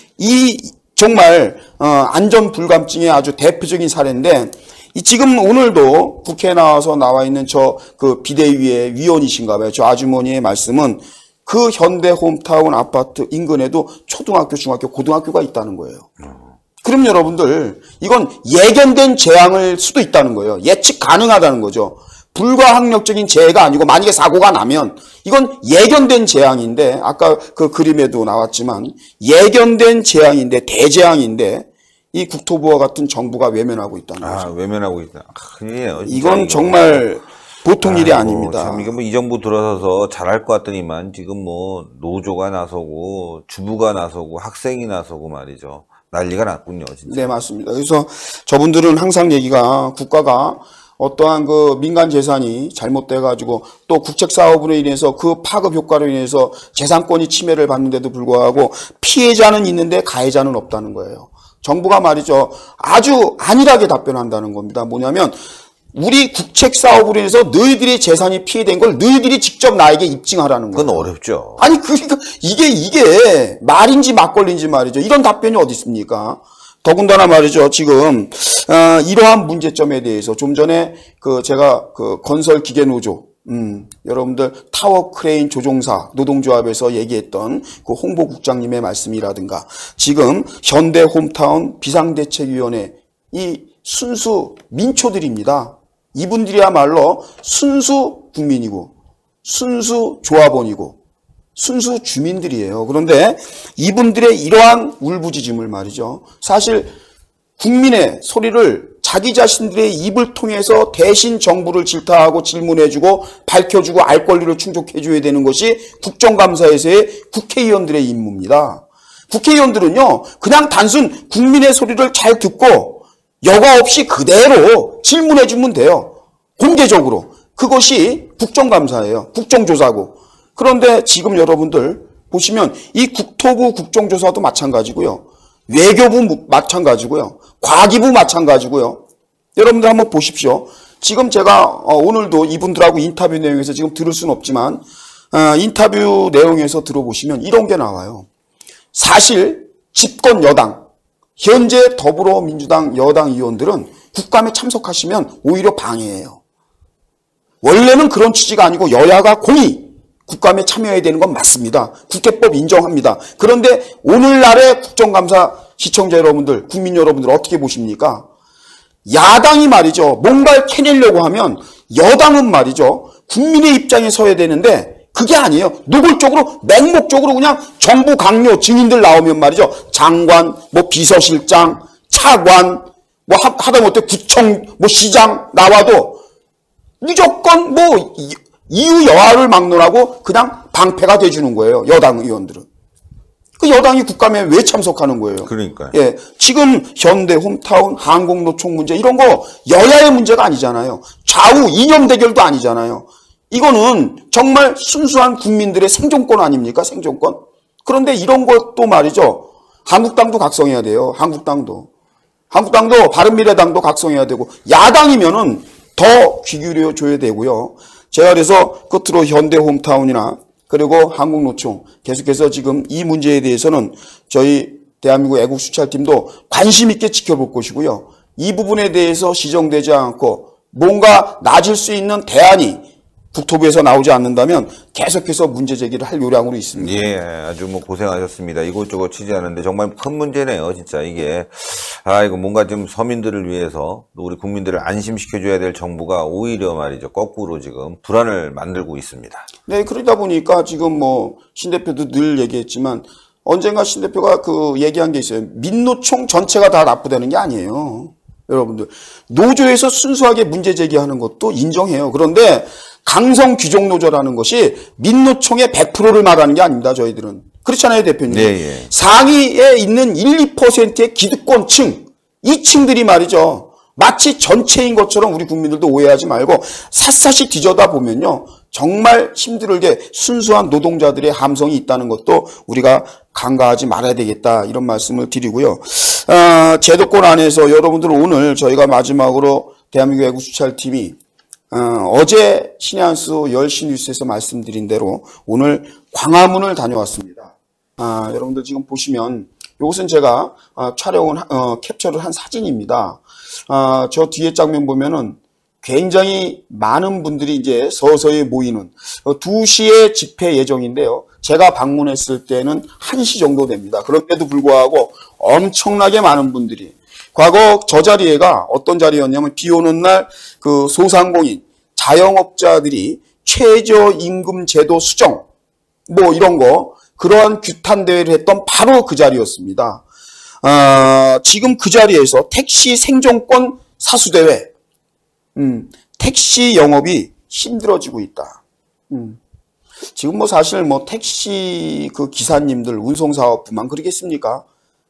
정말 안전불감증의 아주 대표적인 사례인데 지금 오늘도 국회에 나와 있는 그 비대위의 위원이신가 봐요. 저 아주머니의 말씀은 그 현대 홈타운 아파트 인근에도 초등학교, 중학교, 고등학교가 있다는 거예요. 그럼 여러분들 이건 예견된 재앙일 수도 있다는 거예요. 예측 가능하다는 거죠. 불가항력적인 재해가 아니고 만약에 사고가 나면 이건 예견된 재앙인데 아까 그 그림에도 나왔지만 예견된 재앙인데 대재앙인데 이 국토부와 같은 정부가 외면하고 있다는 거죠. 외면하고 있다. 큰일이에요. 이건 정말 보통 일이 아닙니다. 참 이게 이 정부 들어서서 잘할 것 같더니만 지금 노조가 나서고 주부가 나서고 학생이 나서고 말이죠. 난리가 났군요, 진짜. 네, 맞습니다. 그래서 저분들은 항상 얘기가 국가가 어떠한 그 민간 재산이 잘못돼가지고 또 국책 사업으로 인해서 그 파급 효과로 인해서 재산권이 침해를 받는데도 불구하고 피해자는 있는데 가해자는 없다는 거예요. 정부가 말이죠. 아주 안일하게 답변한다는 겁니다. 뭐냐면 우리 국책 사업으로 인해서 너희들의 재산이 피해된 걸 너희들이 직접 나에게 입증하라는 거예요. 그건 어렵죠. 아니 그러니까 이게 말인지 막걸리인지 말이죠. 이런 답변이 어디 있습니까? 더군다나 말이죠. 지금 이러한 문제점에 대해서 좀 전에 제가 건설 기계 노조 여러분들 타워 크레인 조종사 노동조합에서 얘기했던 그 홍보국장님의 말씀이라든가 지금 현대 홈타운 비상대책위원회 이 순수 민초들입니다. 이분들이야말로 순수 국민이고 순수 조합원이고 순수 주민들이에요. 그런데 이분들의 이러한 울부짖음을 말이죠. 사실 국민의 소리를 자기 자신들의 입을 통해서 대신 정부를 질타하고 질문해주고 밝혀주고 알 권리를 충족해줘야 되는 것이 국정감사에서의 국회의원들의 임무입니다. 국회의원들은요, 그냥 단순 국민의 소리를 잘 듣고 여과 없이 그대로 질문해주면 돼요. 공개적으로. 그것이 국정감사예요. 국정조사고. 그런데 지금 여러분들 보시면 이 국토부 국정조사도 마찬가지고요. 외교부 마찬가지고요. 과기부 마찬가지고요. 여러분들 한번 보십시오. 지금 제가 오늘도 이분들하고 인터뷰 내용에서 지금 들을 수는 없지만 인터뷰 내용에서 들어보시면 이런 게 나와요. 사실 집권 여당, 현재 더불어민주당 여당 의원들은 국감에 참석하시면 오히려 방해예요. 원래는 그런 취지가 아니고 여야가 공히 국감에 참여해야 되는 건 맞습니다. 국회법 인정합니다. 그런데 오늘날의 국정감사 시청자 여러분들, 국민 여러분들 어떻게 보십니까? 야당이 말이죠. 뭔가를 캐내려고 하면 여당은 말이죠. 국민의 입장에 서야 되는데 그게 아니에요. 노골적으로 맹목적으로 그냥 정부 강요 증인들 나오면 말이죠. 장관, 뭐 비서실장, 차관, 뭐 하다못해 구청, 뭐 시장 나와도 무조건 뭐 이유 여하를 막론하고 그냥 방패가 돼주는 거예요. 여당 의원들은. 그 여당이 국감에 왜 참석하는 거예요? 그러니까요. 예, 지금 현대, 홈타운, 항공노총 문제 이런 거 여야의 문제가 아니잖아요. 좌우 이념 대결도 아니잖아요. 이거는 정말 순수한 국민들의 생존권 아닙니까? 생존권. 그런데 이런 것도 말이죠. 한국당도 각성해야 돼요. 한국당도 바른미래당도 각성해야 되고 야당이면은 더 귀 기울여 줘야 되고요. 제가 그래서 끝으로 현대, 홈타운이나 그리고 한국노총 계속해서 지금 이 문제에 대해서는 저희 대한민국 애국수찰팀도 관심 있게 지켜볼 것이고요. 이 부분에 대해서 시정되지 않고 뭔가 낮을 수 있는 대안이 국토부에서 나오지 않는다면 계속해서 문제 제기를 할 요량으로 있습니다. 예, 아주 뭐 고생하셨습니다. 이곳저곳 취재하는데 정말 큰 문제네요, 진짜 이게. 이거 뭔가 좀 서민들을 위해서 또 우리 국민들을 안심시켜줘야 될 정부가 오히려 말이죠, 거꾸로 지금 불안을 만들고 있습니다. 네, 그러다 보니까 지금 뭐 신 대표도 늘 얘기했지만 언젠가 신 대표가 그 얘기한 게 있어요. 민노총 전체가 다 나쁘다는 게 아니에요. 여러분들 노조에서 순수하게 문제 제기하는 것도 인정해요. 그런데 강성 귀족 노조라는 것이 민노총의 100%를 말하는 게 아닙니다. 저희들은. 그렇잖아요, 대표님. 네, 예. 상위에 있는 1, 2%의 기득권층, 이 층들이 말이죠. 마치 전체인 것처럼 우리 국민들도 오해하지 말고 샅샅이 뒤져다 보면요. 정말 힘들게 순수한 노동자들의 함성이 있다는 것도 우리가 간과하지 말아야 되겠다. 이런 말씀을 드리고요. 제도권 안에서 여러분들 오늘 저희가 마지막으로 대한민국 애국수찰팀이 어제 신의 한수 10시 뉴스에서 말씀드린 대로 오늘 광화문을 다녀왔습니다. 여러분들 지금 보시면 이것은 제가 캡처를 한 사진입니다. 저 뒤에 장면 보면은 굉장히 많은 분들이 이제 서서히 모이는 2시에 집회 예정인데요. 제가 방문했을 때는 1시 정도 됩니다. 그런데도 불구하고 엄청나게 많은 분들이 과거 저 자리에가 어떤 자리였냐면 비 오는 날 그 소상공인, 자영업자들이 최저임금 제도 수정 뭐 이런 거 그러한 규탄 대회를 했던 바로 그 자리였습니다. 지금 그 자리에서 택시 생존권 사수대회 택시 영업이 힘들어지고 있다. 지금 뭐 사실 뭐 택시 그 기사님들 운송사업부만 그러겠습니까?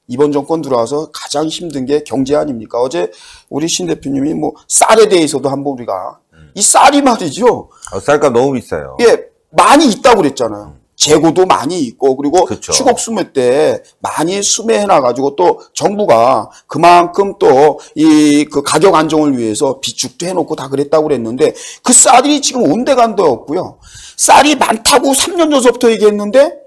이번 정권 들어와서 가장 힘든 게 경제 아닙니까? 어제 우리 신 대표님이 뭐 쌀에 대해서도 한번 우리가 이 쌀이 말이죠. 쌀값 너무 비싸요. 예, 많이 있다고 그랬잖아요. 재고도 많이 있고 그리고 그쵸. 추곡 수매 때 많이 수매해놔가지고 또 정부가 그만큼 또 이 그 가격 안정을 위해서 비축도 해놓고 다 그랬다고 그랬는데 그 쌀이 지금 온데간데 없고요. 쌀이 많다고 3년 전서부터 얘기했는데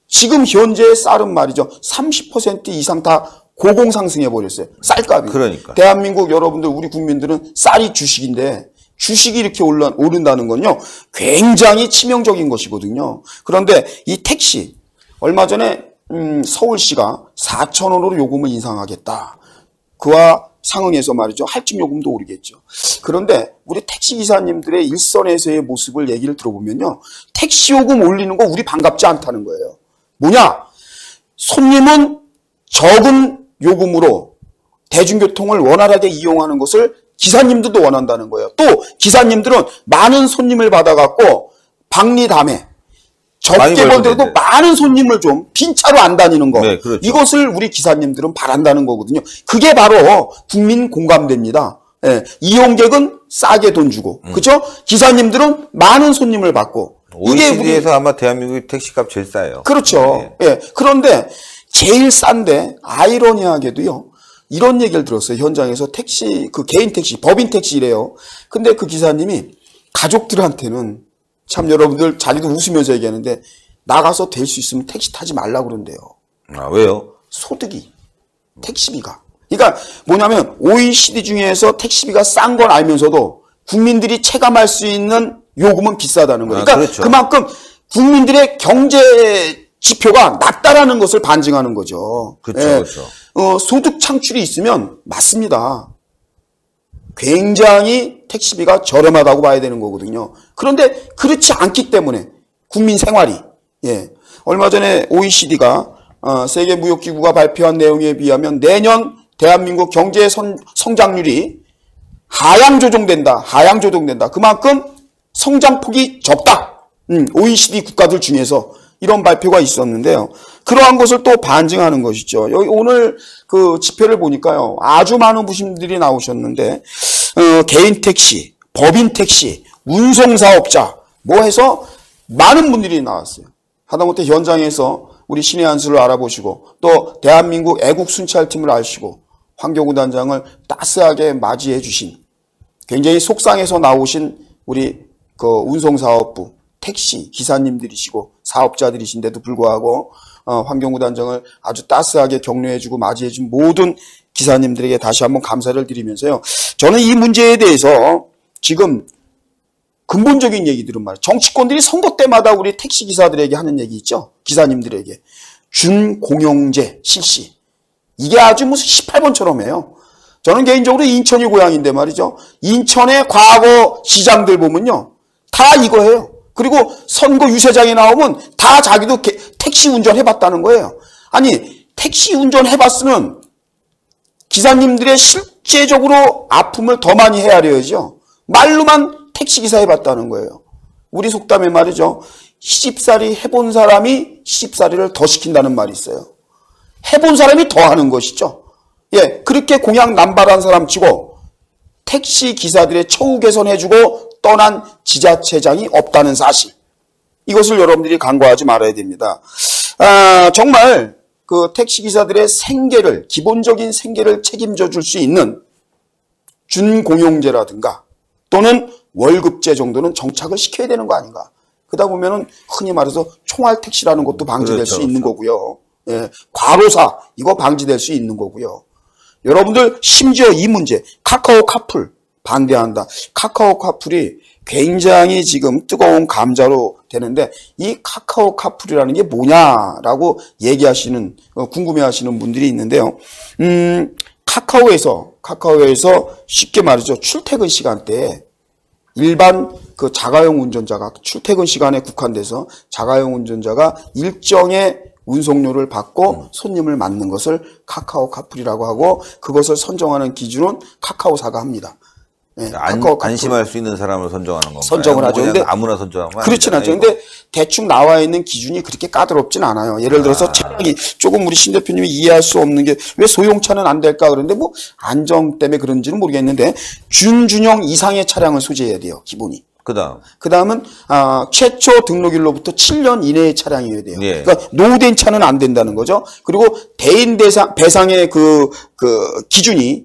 지금 현재 쌀은 말이죠. 30% 이상 다 고공 상승해 버렸어요. 쌀값이. 그러니까. 대한민국 여러분들 우리 국민들은 쌀이 주식인데 주식이 이렇게 오른다는 건요. 굉장히 치명적인 것이거든요. 그런데 이 택시 얼마 전에 서울시가 4,000원으로 요금을 인상하겠다. 그와 상응해서 말이죠. 할증 요금도 오르겠죠. 그런데 우리 택시 기사님들의 일선에서의 모습을 얘기를 들어보면요. 택시 요금 올리는 거 우리 반갑지 않다는 거예요. 뭐냐? 손님은 적은 요금으로 대중교통을 원활하게 이용하는 것을 기사님들도 원한다는 거예요. 또 기사님들은 많은 손님을 받아갖고 박리담에 적게 벌더라도 많은 손님을 좀 빈차로 안 다니는 거. 네, 그렇죠. 이것을 우리 기사님들은 바란다는 거거든요. 그게 바로 국민 공감대입니다. 예, 이용객은 싸게 돈 주고, 그렇죠? 기사님들은 많은 손님을 받고. OECD에서 아마 대한민국의 택시값 제일 싸요. 그렇죠. 네. 예. 그런데 제일 싼데 아이러니하게도요. 이런 얘기를 들었어요. 현장에서 택시, 그 개인 택시, 법인 택시래요. 근데 그 기사님이 가족들한테는 참 여러분들 자기도 웃으면서 얘기하는데 나가서 될 수 있으면 택시 타지 말라고 그런대요. 왜요? 소득이, 택시비가. 그러니까 뭐냐면 OECD 중에서 택시비가 싼 걸 알면서도 국민들이 체감할 수 있는 요금은 비싸다는 거예요. 그러니까 그렇죠. 그만큼 국민들의 경제 지표가 낮다라는 것을 반증하는 거죠. 그렇죠, 그렇죠. 소득 창출이 있으면 맞습니다. 굉장히 택시비가 저렴하다고 봐야 되는 거거든요. 그런데 그렇지 않기 때문에 국민 생활이 얼마 전에 OECD가 세계무역기구가 발표한 내용에 비하면 내년 대한민국 경제 성장률이 하향 조정된다. 그만큼 성장폭이 적다. OECD 국가들 중에서 이런 발표가 있었는데요. 그러한 것을 또 반증하는 것이죠. 여기 오늘 그 지표를 보니까요. 아주 많은 분들이 나오셨는데 개인 택시, 법인 택시, 운송사업자 뭐 해서 많은 분들이 나왔어요. 하다못해 현장에서 우리 신의 한수를 알아보시고 또 대한민국 애국순찰팀을 아시고 황교구 단장을 따스하게 맞이해 주신 굉장히 속상해서 나오신 우리 그 운송사업부 택시 기사님들이시고 사업자들이신데도 불구하고 황교구 단장을 아주 따스하게 격려해주고 맞이해준 모든 기사님들에게 다시 한번 감사를 드리면서요. 저는 이 문제에 대해서 지금 근본적인 얘기들은 말이에요. 정치권들이 선거 때마다 우리 택시기사들에게 하는 얘기 있죠. 기사님들에게. 준공영제 실시. 이게 아주 무슨 18번처럼 해요. 저는 개인적으로 인천이 고향인데 말이죠. 인천의 과거 시장들 보면요. 다 이거 해요. 그리고 선거 유세장에 나오면 다 자기도 택시 운전해봤다는 거예요. 아니 택시 운전해봤으면 기사님들의 실제적으로 아픔을 더 많이 헤아려야죠. 말로만 택시기사 해봤다는 거예요. 우리 속담에 말이죠. 시집살이 해본 사람이 시집살이를 더 시킨다는 말이 있어요. 해본 사람이 더 하는 것이죠. 그렇게 공약 남발한 사람 치고 택시 기사들의 처우 개선해주고 떠난 지자체장이 없다는 사실. 이것을 여러분들이 간과하지 말아야 됩니다. 정말 그 택시 기사들의 생계를, 기본적인 생계를 책임져 줄 수 있는 준공용제라든가 또는 월급제 정도는 정착을 시켜야 되는 거 아닌가. 그러다 보면은 흔히 말해서 총알 택시라는 것도 방지될 그렇죠, 수 있는 거고요. 과로사 이거 방지될 수 있는 거고요. 여러분들 심지어 이 문제 카카오 카풀 반대한다. 카카오 카풀이 굉장히 지금 뜨거운 감자로 되는데 이 카카오 카풀이라는 게 뭐냐라고 얘기하시는 궁금해하시는 분들이 있는데요. 카카오에서 쉽게 말하죠. 출퇴근 시간대에 일반 그 자가용 운전자가 출퇴근 시간에 국한돼서 자가용 운전자가 일정의 운송료를 받고 손님을 맞는 것을 카카오 카풀이라고 하고 그것을 선정하는 기준은 카카오사가 합니다. 안심할 수 있는 사람을 선정하는 건가요? 선정을 하죠. 근데 아무나 선정하면 그렇진 않죠. 근데 대충 나와 있는 기준이 그렇게 까다롭진 않아요. 예를 들어서 차량이 조금 우리 신 대표님이 이해할 수 없는 게 왜 소형차는 안 될까 그런데 뭐 안정 때문에 그런지는 모르겠는데 준준형 이상의 차량을 소지해야 돼요. 기본이. 그다음은 최초 등록일로부터 7년 이내의 차량이어야 돼요. 그러니까 노후된 차는 안 된다는 거죠. 그리고 대인 배상의 그 기준이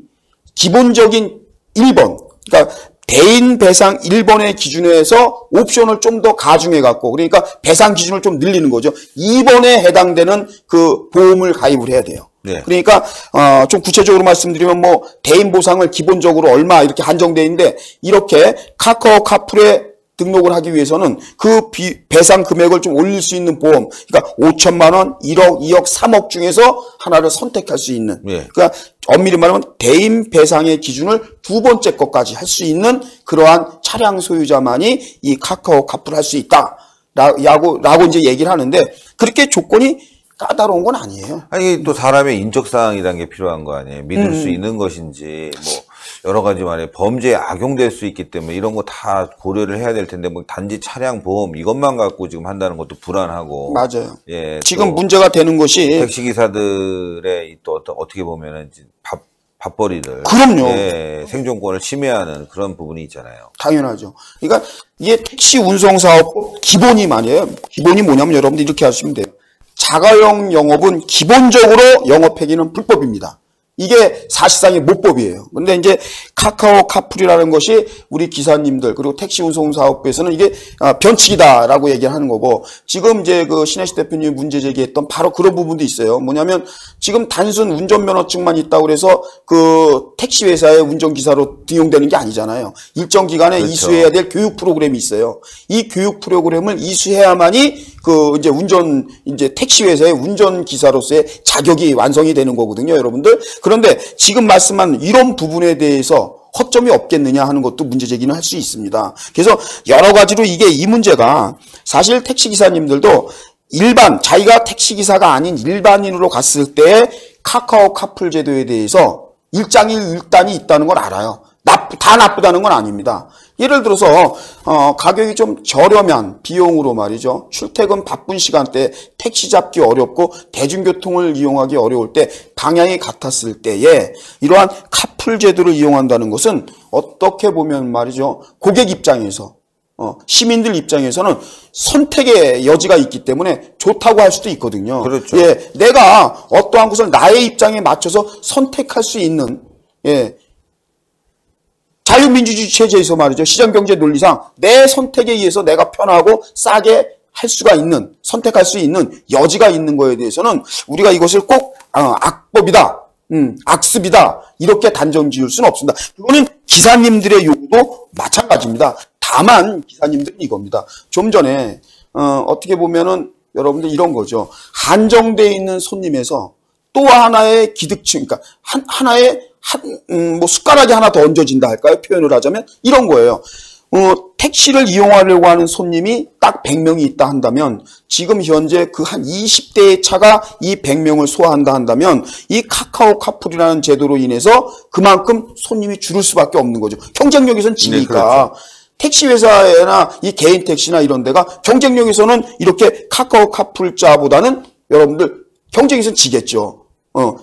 기본적인 1번. 그러니까 대인 배상 1번의 기준에서 옵션을 좀 더 가중해 갖고 그러니까 배상 기준을 좀 늘리는 거죠. 2번에 해당되는 그 보험을 가입을 해야 돼요. 그러니까 좀 구체적으로 말씀드리면 뭐 대인 보상을 기본적으로 얼마 이렇게 한정돼 있는데 이렇게 카카오 카풀에 등록을 하기 위해서는 그 배상 금액을 좀 올릴 수 있는 보험, 그러니까 5천만 원, 1억, 2억, 3억 중에서 하나를 선택할 수 있는, 그러니까 엄밀히 말하면 대인 배상의 기준을 두 번째 것까지 할 수 있는 그러한 차량 소유자만이 이 카카오 카풀을 할 수 있다라고 이제 얘기를 하는데 그렇게 조건이 까다로운 건 아니에요. 아니 또 사람의 인적 사항이라는 게 필요한 거 아니에요. 믿을 수 있는 것인지 뭐 여러 가지 말에 범죄에 악용될 수 있기 때문에 이런 거 다 고려를 해야 될 텐데 뭐 단지 차량 보험 이것만 갖고 지금 한다는 것도 불안하고. 맞아요. 지금 문제가 되는 것이 택시 기사들의 또 어떻게 보면은 밥벌이를 그럼요. 생존권을 침해하는 그런 부분이 있잖아요. 당연하죠. 그러니까 이게 택시 운송 사업 기본이 말이에요. 기본이 뭐냐면 여러분들 이렇게 하시면 돼요. 자가용 영업은 기본적으로 영업 폐기는 불법입니다. 이게 사실상의 모법이에요. 근데 이제 카카오 카풀이라는 것이 우리 기사님들 그리고 택시 운송 사업부에서는 이게 변칙이다라고 얘기를 하는 거고, 지금 이제 그 신혜식 대표님이 문제 제기했던 바로 그런 부분도 있어요. 뭐냐면 지금 단순 운전면허증만 있다고 그래서 그 택시 회사의 운전기사로 등용되는 게 아니잖아요. 일정 기간에 그렇죠. 이수해야 될 교육 프로그램이 있어요. 이 교육 프로그램을 이수해야만이 그 이제 택시 회사의 운전기사로서의 자격이 완성이 되는 거거든요, 여러분들. 그런데 지금 말씀한 이런 부분에 대해서 허점이 없겠느냐 하는 것도 문제 제기는 할 수 있습니다. 그래서 여러 가지로 이 문제가 사실 택시기사님들도 자기가 택시기사가 아닌 일반인으로 갔을 때 카카오 카풀 제도에 대해서 일장일단이 있다는 걸 알아요. 다 나쁘다는 건 아닙니다. 예를 들어서 가격이 좀 저렴한 비용으로 말이죠. 출퇴근 바쁜 시간대에 택시 잡기 어렵고 대중교통을 이용하기 어려울 때 방향이 같았을 때에 이러한 카풀 제도를 이용한다는 것은 어떻게 보면 말이죠. 고객 입장에서 시민들 입장에서는 선택의 여지가 있기 때문에 좋다고 할 수도 있거든요. 그렇죠. 예, 내가 어떠한 것을 나의 입장에 맞춰서 선택할 수 있는, 예, 자유민주주의 체제에서 말이죠. 시장경제 논리상 내 선택에 의해서 내가 편하고 싸게 할 수가 있는, 선택할 수 있는 여지가 있는 거에 대해서는 우리가 이것을 꼭 악법이다, 악습이다 이렇게 단정 지을 수는 없습니다. 그거는 기사님들의 요구도 마찬가지입니다. 다만 기사님들은 이겁니다. 좀 전에 어떻게 보면은 여러분들 이런 거죠. 한정되어 있는 손님에서 또 하나의 기득층, 그러니까 하나의 뭐 숟가락이 하나 더 얹어진다 할까요? 표현을 하자면 이런 거예요. 택시를 이용하려고 하는 손님이 딱 100명이 있다 한다면 지금 현재 그 한 20대의 차가 이 100명을 소화한다 한다면 이 카카오 카풀이라는 제도로 인해서 그만큼 손님이 줄을 수밖에 없는 거죠. 경쟁력에선 지니까. 네, 그렇죠. 택시 회사나 이 개인 택시나 이런 데가 경쟁력에서는 이렇게 카카오 카풀자보다는 여러분들 경쟁에서는 지겠죠.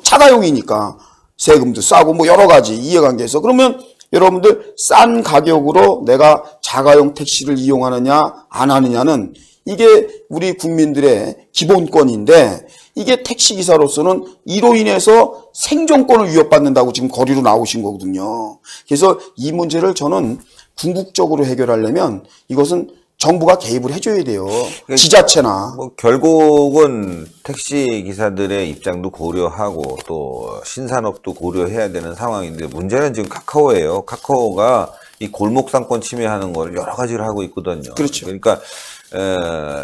차가용이니까. 세금도 싸고 뭐 여러 가지 이해관계에서. 그러면 여러분들 싼 가격으로 내가 자가용 택시를 이용하느냐 안 하느냐는 이게 우리 국민들의 기본권인데 이게 택시기사로서는 이로 인해서 생존권을 위협받는다고 지금 거리로 나오신 거거든요. 그래서 이 문제를 저는 궁극적으로 해결하려면 이것은 정부가 개입을 해줘야 돼요. 지자체나. 뭐 결국은 택시 기사들의 입장도 고려하고 또 신산업도 고려해야 되는 상황인데 문제는 지금 카카오예요. 카카오가 이 골목 상권 침해하는 걸 여러 가지를 하고 있거든요. 그렇죠. 그러니까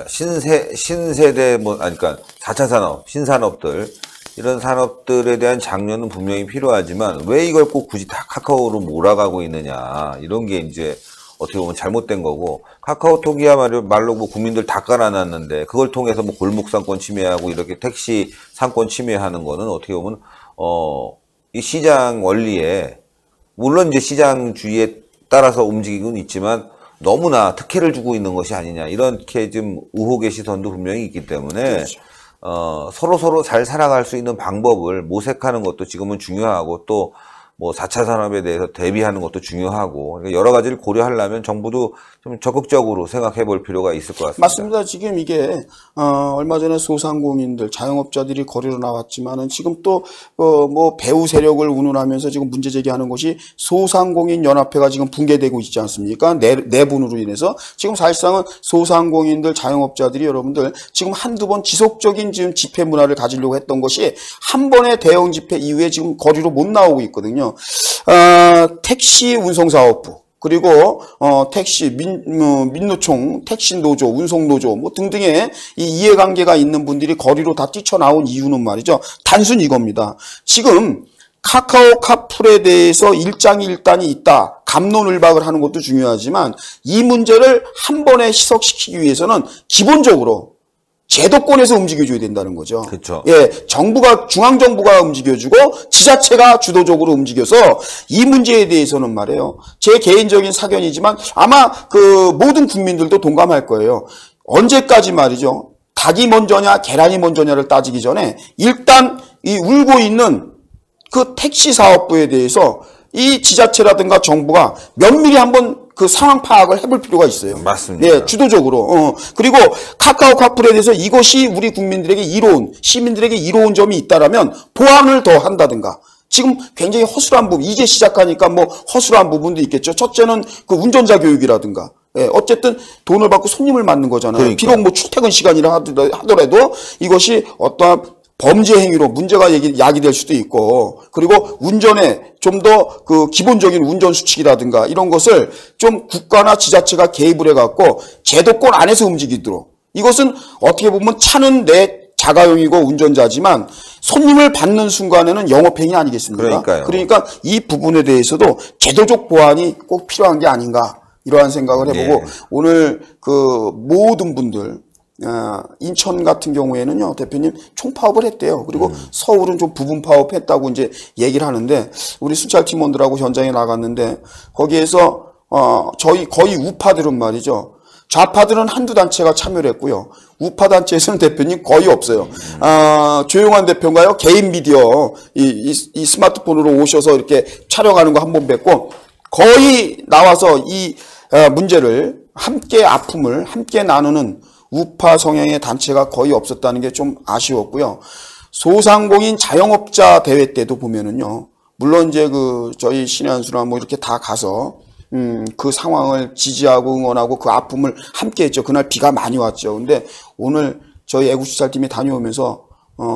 신세대 그러니까 4차 산업, 신산업들 이런 산업들에 대한 장려는 분명히 필요하지만 왜 이걸 꼭 굳이 다 카카오로 몰아가고 있느냐 이런 게 이제 어떻게 보면 잘못된 거고, 카카오톡이야말로 뭐 국민들 다 깔아놨는데 그걸 통해서 뭐 골목 상권 침해하고 이렇게 택시 상권 침해하는 거는 어떻게 보면 이 시장 원리에 물론 이제 시장주의에 따라서 움직이곤 있지만 너무나 특혜를 주고 있는 것이 아니냐 이렇게 좀 의혹의 시선도 분명히 있기 때문에 그렇죠. 서로 잘 살아갈 수 있는 방법을 모색하는 것도 지금은 중요하고 또 뭐 4차 산업에 대해서 대비하는 것도 중요하고 여러 가지를 고려하려면 정부도 좀 적극적으로 생각해 볼 필요가 있을 것 같습니다. 맞습니다. 지금 이게 얼마 전에 소상공인들, 자영업자들이 거리로 나왔지만은 지금 또 뭐 배후 세력을 운운하면서 지금 문제 제기하는 것이 소상공인 연합회가 지금 붕괴되고 있지 않습니까? 내분으로 인해서 지금 사실상은 소상공인들, 자영업자들이 여러분들 지금 한두 번 지속적인 지금 집회 문화를 가지려고 했던 것이 한 번의 대형 집회 이후에 지금 거리로 못 나오고 있거든요. 택시 운송사업부 그리고 택시 민노총, 택시노조, 운송노조 뭐 등등의 이 이해관계가 있는 분들이 거리로 다 뛰쳐나온 이유는 말이죠. 단순히 이겁니다. 지금 카카오 카풀에 대해서 일장일단이 있다. 갑론을박을 하는 것도 중요하지만 이 문제를 한 번에 희석시키기 위해서는 기본적으로 제도권에서 움직여줘야 된다는 거죠. 그렇죠. 예, 중앙정부가 움직여주고 지자체가 주도적으로 움직여서 이 문제에 대해서는 말이에요. 제 개인적인 사견이지만 아마 그 모든 국민들도 동감할 거예요. 언제까지 말이죠. 닭이 먼저냐 계란이 먼저냐를 따지기 전에 일단 이 울고 있는 그 택시 사업부에 대해서 이 지자체라든가 정부가 면밀히 한번 그 상황 파악을 해볼 필요가 있어요. 맞습니다. 네, 주도적으로. 그리고 카카오 카풀에 대해서 이것이 우리 국민들에게 이로운, 시민들에게 이로운 점이 있다라면 보완을 더 한다든가, 지금 굉장히 허술한 부분, 이제 시작하니까 뭐 허술한 부분도 있겠죠. 첫째는 그 운전자 교육이라든가. 예, 어쨌든 돈을 받고 손님을 맞는 거잖아요. 그러니까. 비록 뭐 출퇴근 시간이라 하더라도 이것이 어떠한 범죄 행위로 문제가 야기될 수도 있고, 그리고 운전에 좀 더 그 기본적인 운전 수칙이라든가 이런 것을 좀 국가나 지자체가 개입을 해갖고 제도권 안에서 움직이도록. 이것은 어떻게 보면 차는 내 자가용이고 운전자지만 손님을 받는 순간에는 영업행위 아니겠습니까? 그러니까 이 부분에 대해서도 제도적 보완이 꼭 필요한 게 아닌가, 이러한 생각을 해보고, 오늘 그 모든 분들, 인천 같은 경우에는요, 대표님 총파업을 했대요. 그리고 서울은 좀 부분 파업했다고 이제 얘기를 하는데, 우리 순찰 팀원들하고 현장에 나갔는데, 거기에서 저희 거의 우파들은 말이죠, 좌파들은 한두 단체가 참여를 했고요, 우파 단체에서는 대표님 거의 없어요. 조용한 대표인가요? 개인 미디어 이 스마트폰으로 오셔서 이렇게 촬영하는 거 한 번 뵙고, 거의 나와서 이 문제를 함께, 아픔을 함께 나누는 우파 성향의 단체가 거의 없었다는 게 좀 아쉬웠고요. 소상공인 자영업자 대회 때도 보면은요, 물론 이제 그 저희 신의 한 수나 뭐 이렇게 다 가서 그 상황을 지지하고 응원하고 그 아픔을 함께 했죠. 그날 비가 많이 왔죠. 근데 오늘 저희 애국수살팀이 다녀오면서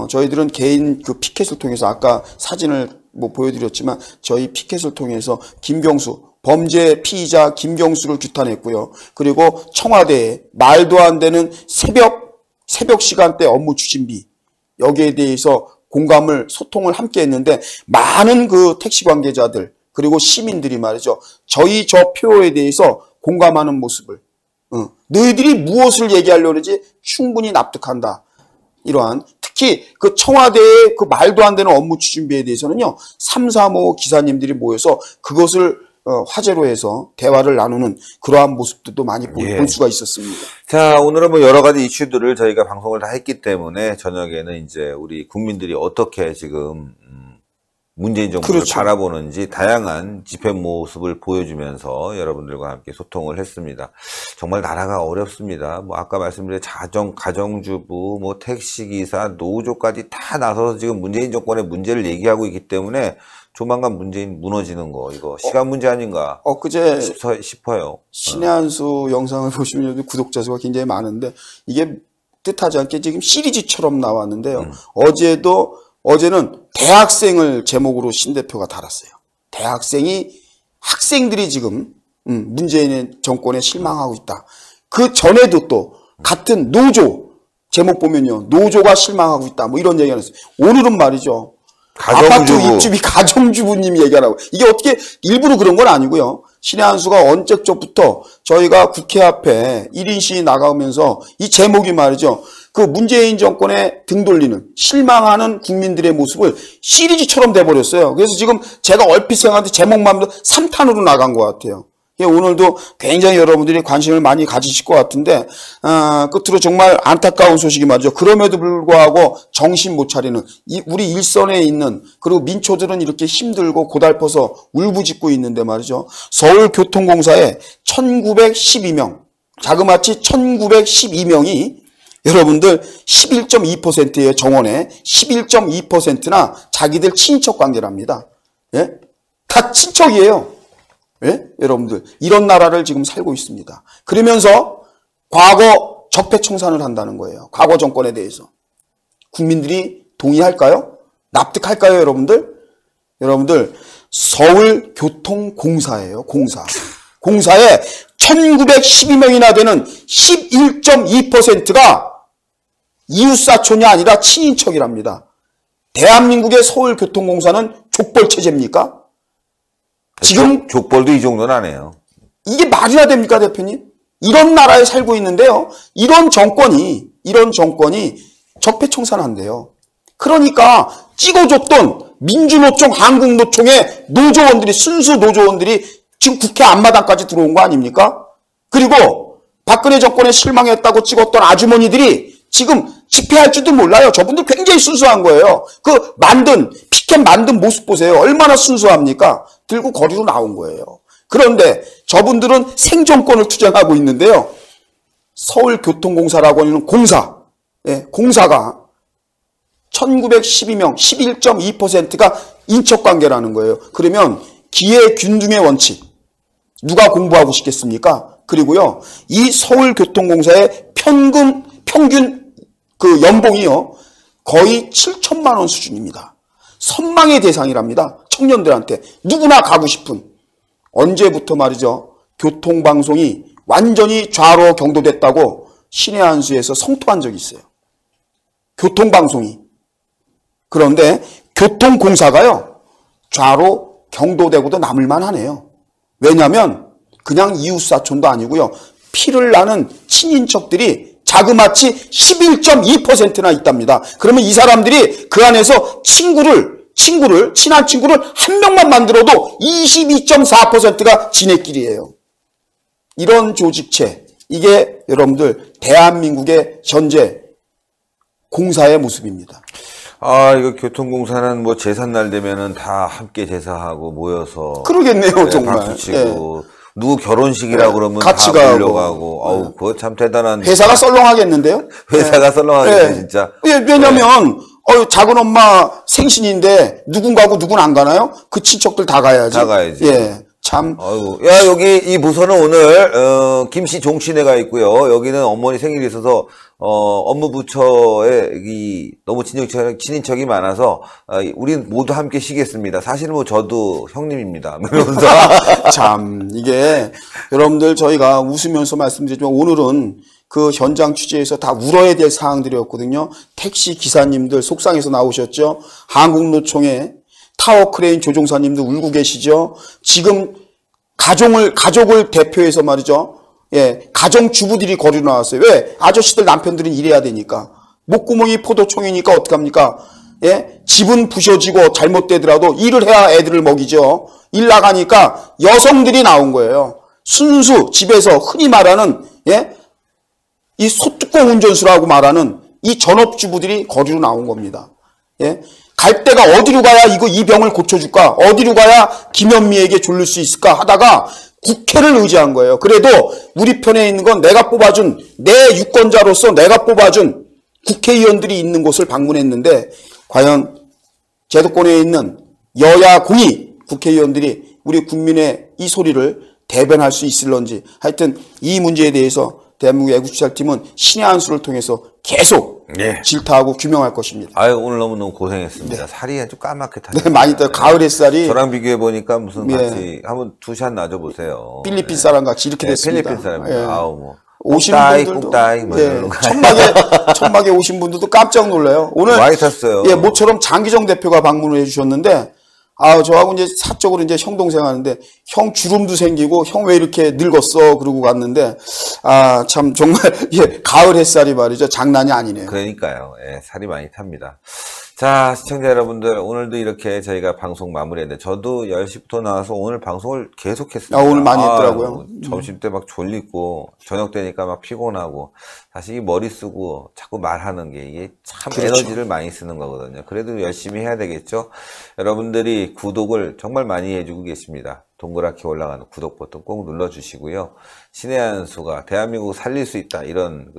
저희들은 개인 그 피켓을 통해서, 아까 사진을 뭐 보여드렸지만 저희 피켓을 통해서 김경수, 범죄 피의자 김경수를 규탄했고요. 그리고 청와대에 말도 안 되는 새벽 시간대 업무 추진비, 여기에 대해서 공감을, 소통을 함께 했는데, 많은 그 택시 관계자들 그리고 시민들이 말이죠, 저희 저 표에 대해서 공감하는 모습을, 너희들이 무엇을 얘기하려는지 충분히 납득한다. 이러한, 특히 그 청와대의 그 말도 안 되는 업무 추진비에 대해서는요, 3, 3호 기사님들이 모여서 그것을 화제로 해서 대화를 나누는 그러한 모습들도 많이 볼 수가 있었습니다. 자, 오늘은 뭐 여러 가지 이슈들을 저희가 방송을 다 했기 때문에 저녁에는 이제 우리 국민들이 어떻게 지금 문재인 정부를 바라보는지 다양한 집회 모습을 보여주면서 여러분들과 함께 소통을 했습니다. 정말 나라가 어렵습니다. 뭐 아까 말씀드린 가정주부, 뭐 택시기사, 노조까지 다 나서서 지금 문재인 정권의 문제를 얘기하고 있기 때문에 조만간 문재인 무너지는 거, 이거 시간 문제 아닌가 싶어요. 신의 한 수 영상을 보시면 구독자 수가 굉장히 많은데, 이게 뜻하지 않게 지금 시리즈처럼 나왔는데요. 어제는 대학생을 제목으로 신 대표가 달았어요. 학생들이 지금 문재인 정권에 실망하고 있다. 그 전에도 또 같은 노조 제목 보면요, 노조가 실망하고 있다, 뭐 이런 얘기가 있어요. 오늘은 말이죠, 아파트 입주비 가정주부님 얘기하라고. 이게 어떻게 일부러 그런 건 아니고요. 신의 한 수가 언제적부터 저희가 국회 앞에 1인 시위 나가면서 이 제목이 말이죠, 그 문재인 정권에 등 돌리는, 실망하는 국민들의 모습을 시리즈처럼 돼버렸어요. 그래서 지금 제가 얼핏 생각하는데 제목만 3탄으로 나간 것 같아요. 오늘도 굉장히 여러분들이 관심을 많이 가지실 것 같은데, 끝으로 정말 안타까운 소식이 말이죠. 그럼에도 불구하고 정신 못 차리는 우리 일선에 있는, 그리고 민초들은 이렇게 힘들고 고달퍼서 울부짖고 있는데 말이죠, 서울교통공사에 1912명, 자그마치 1912명이 여러분들 11.2%예요. 정원에 11.2%나 자기들 친인척 관계랍니다. 예? 다 친척이에요. 예? 여러분들, 이런 나라를 지금 살고 있습니다. 그러면서 과거 적폐청산을 한다는 거예요. 과거 정권에 대해서. 국민들이 동의할까요? 납득할까요, 여러분들? 여러분들, 서울교통공사예요. 공사에 1912명이나 되는 11.2%가 이웃사촌이 아니라 친인척이랍니다. 대한민국의 서울교통공사는 족벌체제입니까? 지금 족벌도 이 정도는 안 해요. 이게 말이나 됩니까, 대표님? 이런 나라에 살고 있는데요, 이런 정권이 적폐청산한대요. 그러니까 찍어줬던 민주노총, 한국노총의 노조원들이, 순수 노조원들이 지금 국회 앞마당까지 들어온 거 아닙니까? 그리고 박근혜 정권에 실망했다고 찍었던 아주머니들이 지금 집회할 줄도 몰라요. 저분들 굉장히 순수한 거예요. 그 피켓 만든 모습 보세요. 얼마나 순수합니까? 들고 거리로 나온 거예요. 그런데 저분들은 생존권을 투쟁하고 있는데요, 서울교통공사라고 하는 공사가 1912명 11.2%가 인척관계라는 거예요. 그러면 기회균등의 원칙 누가 공부하고 싶겠습니까? 그리고요, 이 서울교통공사의 평균 그 연봉이요 거의 7천만 원 수준입니다. 선망의 대상이랍니다. 청년들한테 누구나 가고 싶은. 언제부터 말이죠, 교통방송이 완전히 좌로 경도됐다고 신의 한수에서 성토한 적이 있어요. 교통방송이. 그런데 교통공사가요 좌로 경도되고도 남을만 하네요. 왜냐하면 그냥 이웃사촌도 아니고요, 피를 나는 친인척들이 자그마치 11.2%나 있답니다. 그러면 이 사람들이 그 안에서 친한 친구를 한 명만 만들어도 22.4%가 지네끼리예요. 이런 조직체, 이게 여러분들 대한민국의 현재 공사의 모습입니다. 아, 이거 교통공사는 뭐 제삿날 되면은 다 함께 제사하고 모여서. 그러겠네요, 네, 정말. 박수 치고. 누구 결혼식이라 네, 그러면 같이 다 가고. 몰려가고. 아우, 그거 참 대단한. 회사가 썰렁하겠는데요? 회사가 썰렁하겠네, 진짜. 왜냐면, 작은 엄마 생신인데 누군가고 누군 안 가나요? 그 친척들 다 가야지. 다 가야지. 예. 참. 아이고. 야, 여기 이 부서는 오늘, 김씨 종친회가 있고요. 여기는 어머니 생일이 있어서, 업무부처에 너무 친인척이 많아서, 우리 모두 함께 쉬겠습니다. 사실 뭐 저도 형님입니다. 이러면서. 참, 이게, 여러분들 저희가 웃으면서 말씀드리지만 오늘은 그 현장 취재에서 다 울어야 될 사항들이었거든요. 택시 기사님들 속상해서 나오셨죠. 한국노총의 타워크레인 조종사님도 울고 계시죠. 지금 가족을 대표해서 말이죠. 예, 가정주부들이 거리로 나왔어요. 왜? 아저씨들 남편들은 일해야 되니까. 목구멍이 포도총이니까 어떡합니까? 예? 집은 부셔지고 잘못되더라도 일을 해야 애들을 먹이죠. 일 나가니까 여성들이 나온 거예요. 순수 집에서 흔히 말하는, 예? 이 소뚜껑 운전수라고 말하는 이 전업주부들이 거리로 나온 겁니다. 예? 갈 데가 어디로 가야 이 병을 고쳐줄까? 어디로 가야 김현미에게 졸릴 수 있을까? 하다가 국회를 의지한 거예요. 그래도 우리 편에 있는 건 내가 뽑아준, 내 유권자로서 내가 뽑아준 국회의원들이 있는 곳을 방문했는데, 과연 제도권에 있는 여야 공의 국회의원들이 우리 국민의 이 소리를 대변할 수 있을런지, 하여튼 이 문제에 대해서 대한민국 애국주찰팀은 신의 한수를 통해서 계속 질타하고 규명할 것입니다. 아유, 오늘 너무너무 고생했습니다. 살이 아주 까맣게 타죠. 네, 많이 떠요. 가을 햇살이. 저랑 비교해보니까 무슨 같이 한번 투샷 놔줘보세요. 필리핀 사람 같이 이렇게 됐습니다. 필리핀 사람이에요. 예. 아우, 뭐. 오신 분들도. 꼭다이, 뭐 이런 거. 천막에 오신 분들도 깜짝 놀라요. 오늘. 많이 탔어요. 예, 모처럼 장기정 대표가 방문을 해주셨는데, 저하고 이제 사적으로 이제 형 동생 하는데, 형 주름도 생기고, 형 왜 이렇게 늙었어? 그러고 갔는데, 참, 정말, 예, 가을 햇살이 말이죠. 장난이 아니네요. 그러니까요. 예, 살이 많이 탑니다. 자, 시청자 여러분들, 오늘도 이렇게 저희가 방송 마무리했는데, 저도 10시부터 나와서 오늘 방송을 계속했습니다. 오늘 많이 했더라고요. 점심 때 막 졸리고, 저녁 되니까 막 피곤하고, 사실 이 머리 쓰고 자꾸 말하는 게 이게 참 그렇죠. 에너지를 많이 쓰는 거거든요. 그래도 열심히 해야 되겠죠. 여러분들이 구독을 정말 많이 해주고 계십니다. 동그랗게 올라가는 구독 버튼 꼭 눌러주시고요. 신의 한수가 대한민국을 살릴 수 있다, 이런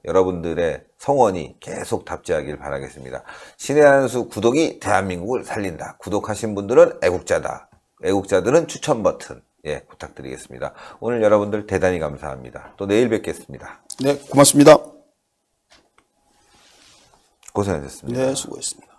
여러분들의 성원이 계속 답지하길 바라겠습니다. 신의 한수 구독이 대한민국을 살린다. 구독하신 분들은 애국자다. 애국자들은 추천 버튼 부탁드리겠습니다. 오늘 여러분들 대단히 감사합니다. 또 내일 뵙겠습니다. 네, 고맙습니다. 고생하셨습니다. 네, 수고했습니다.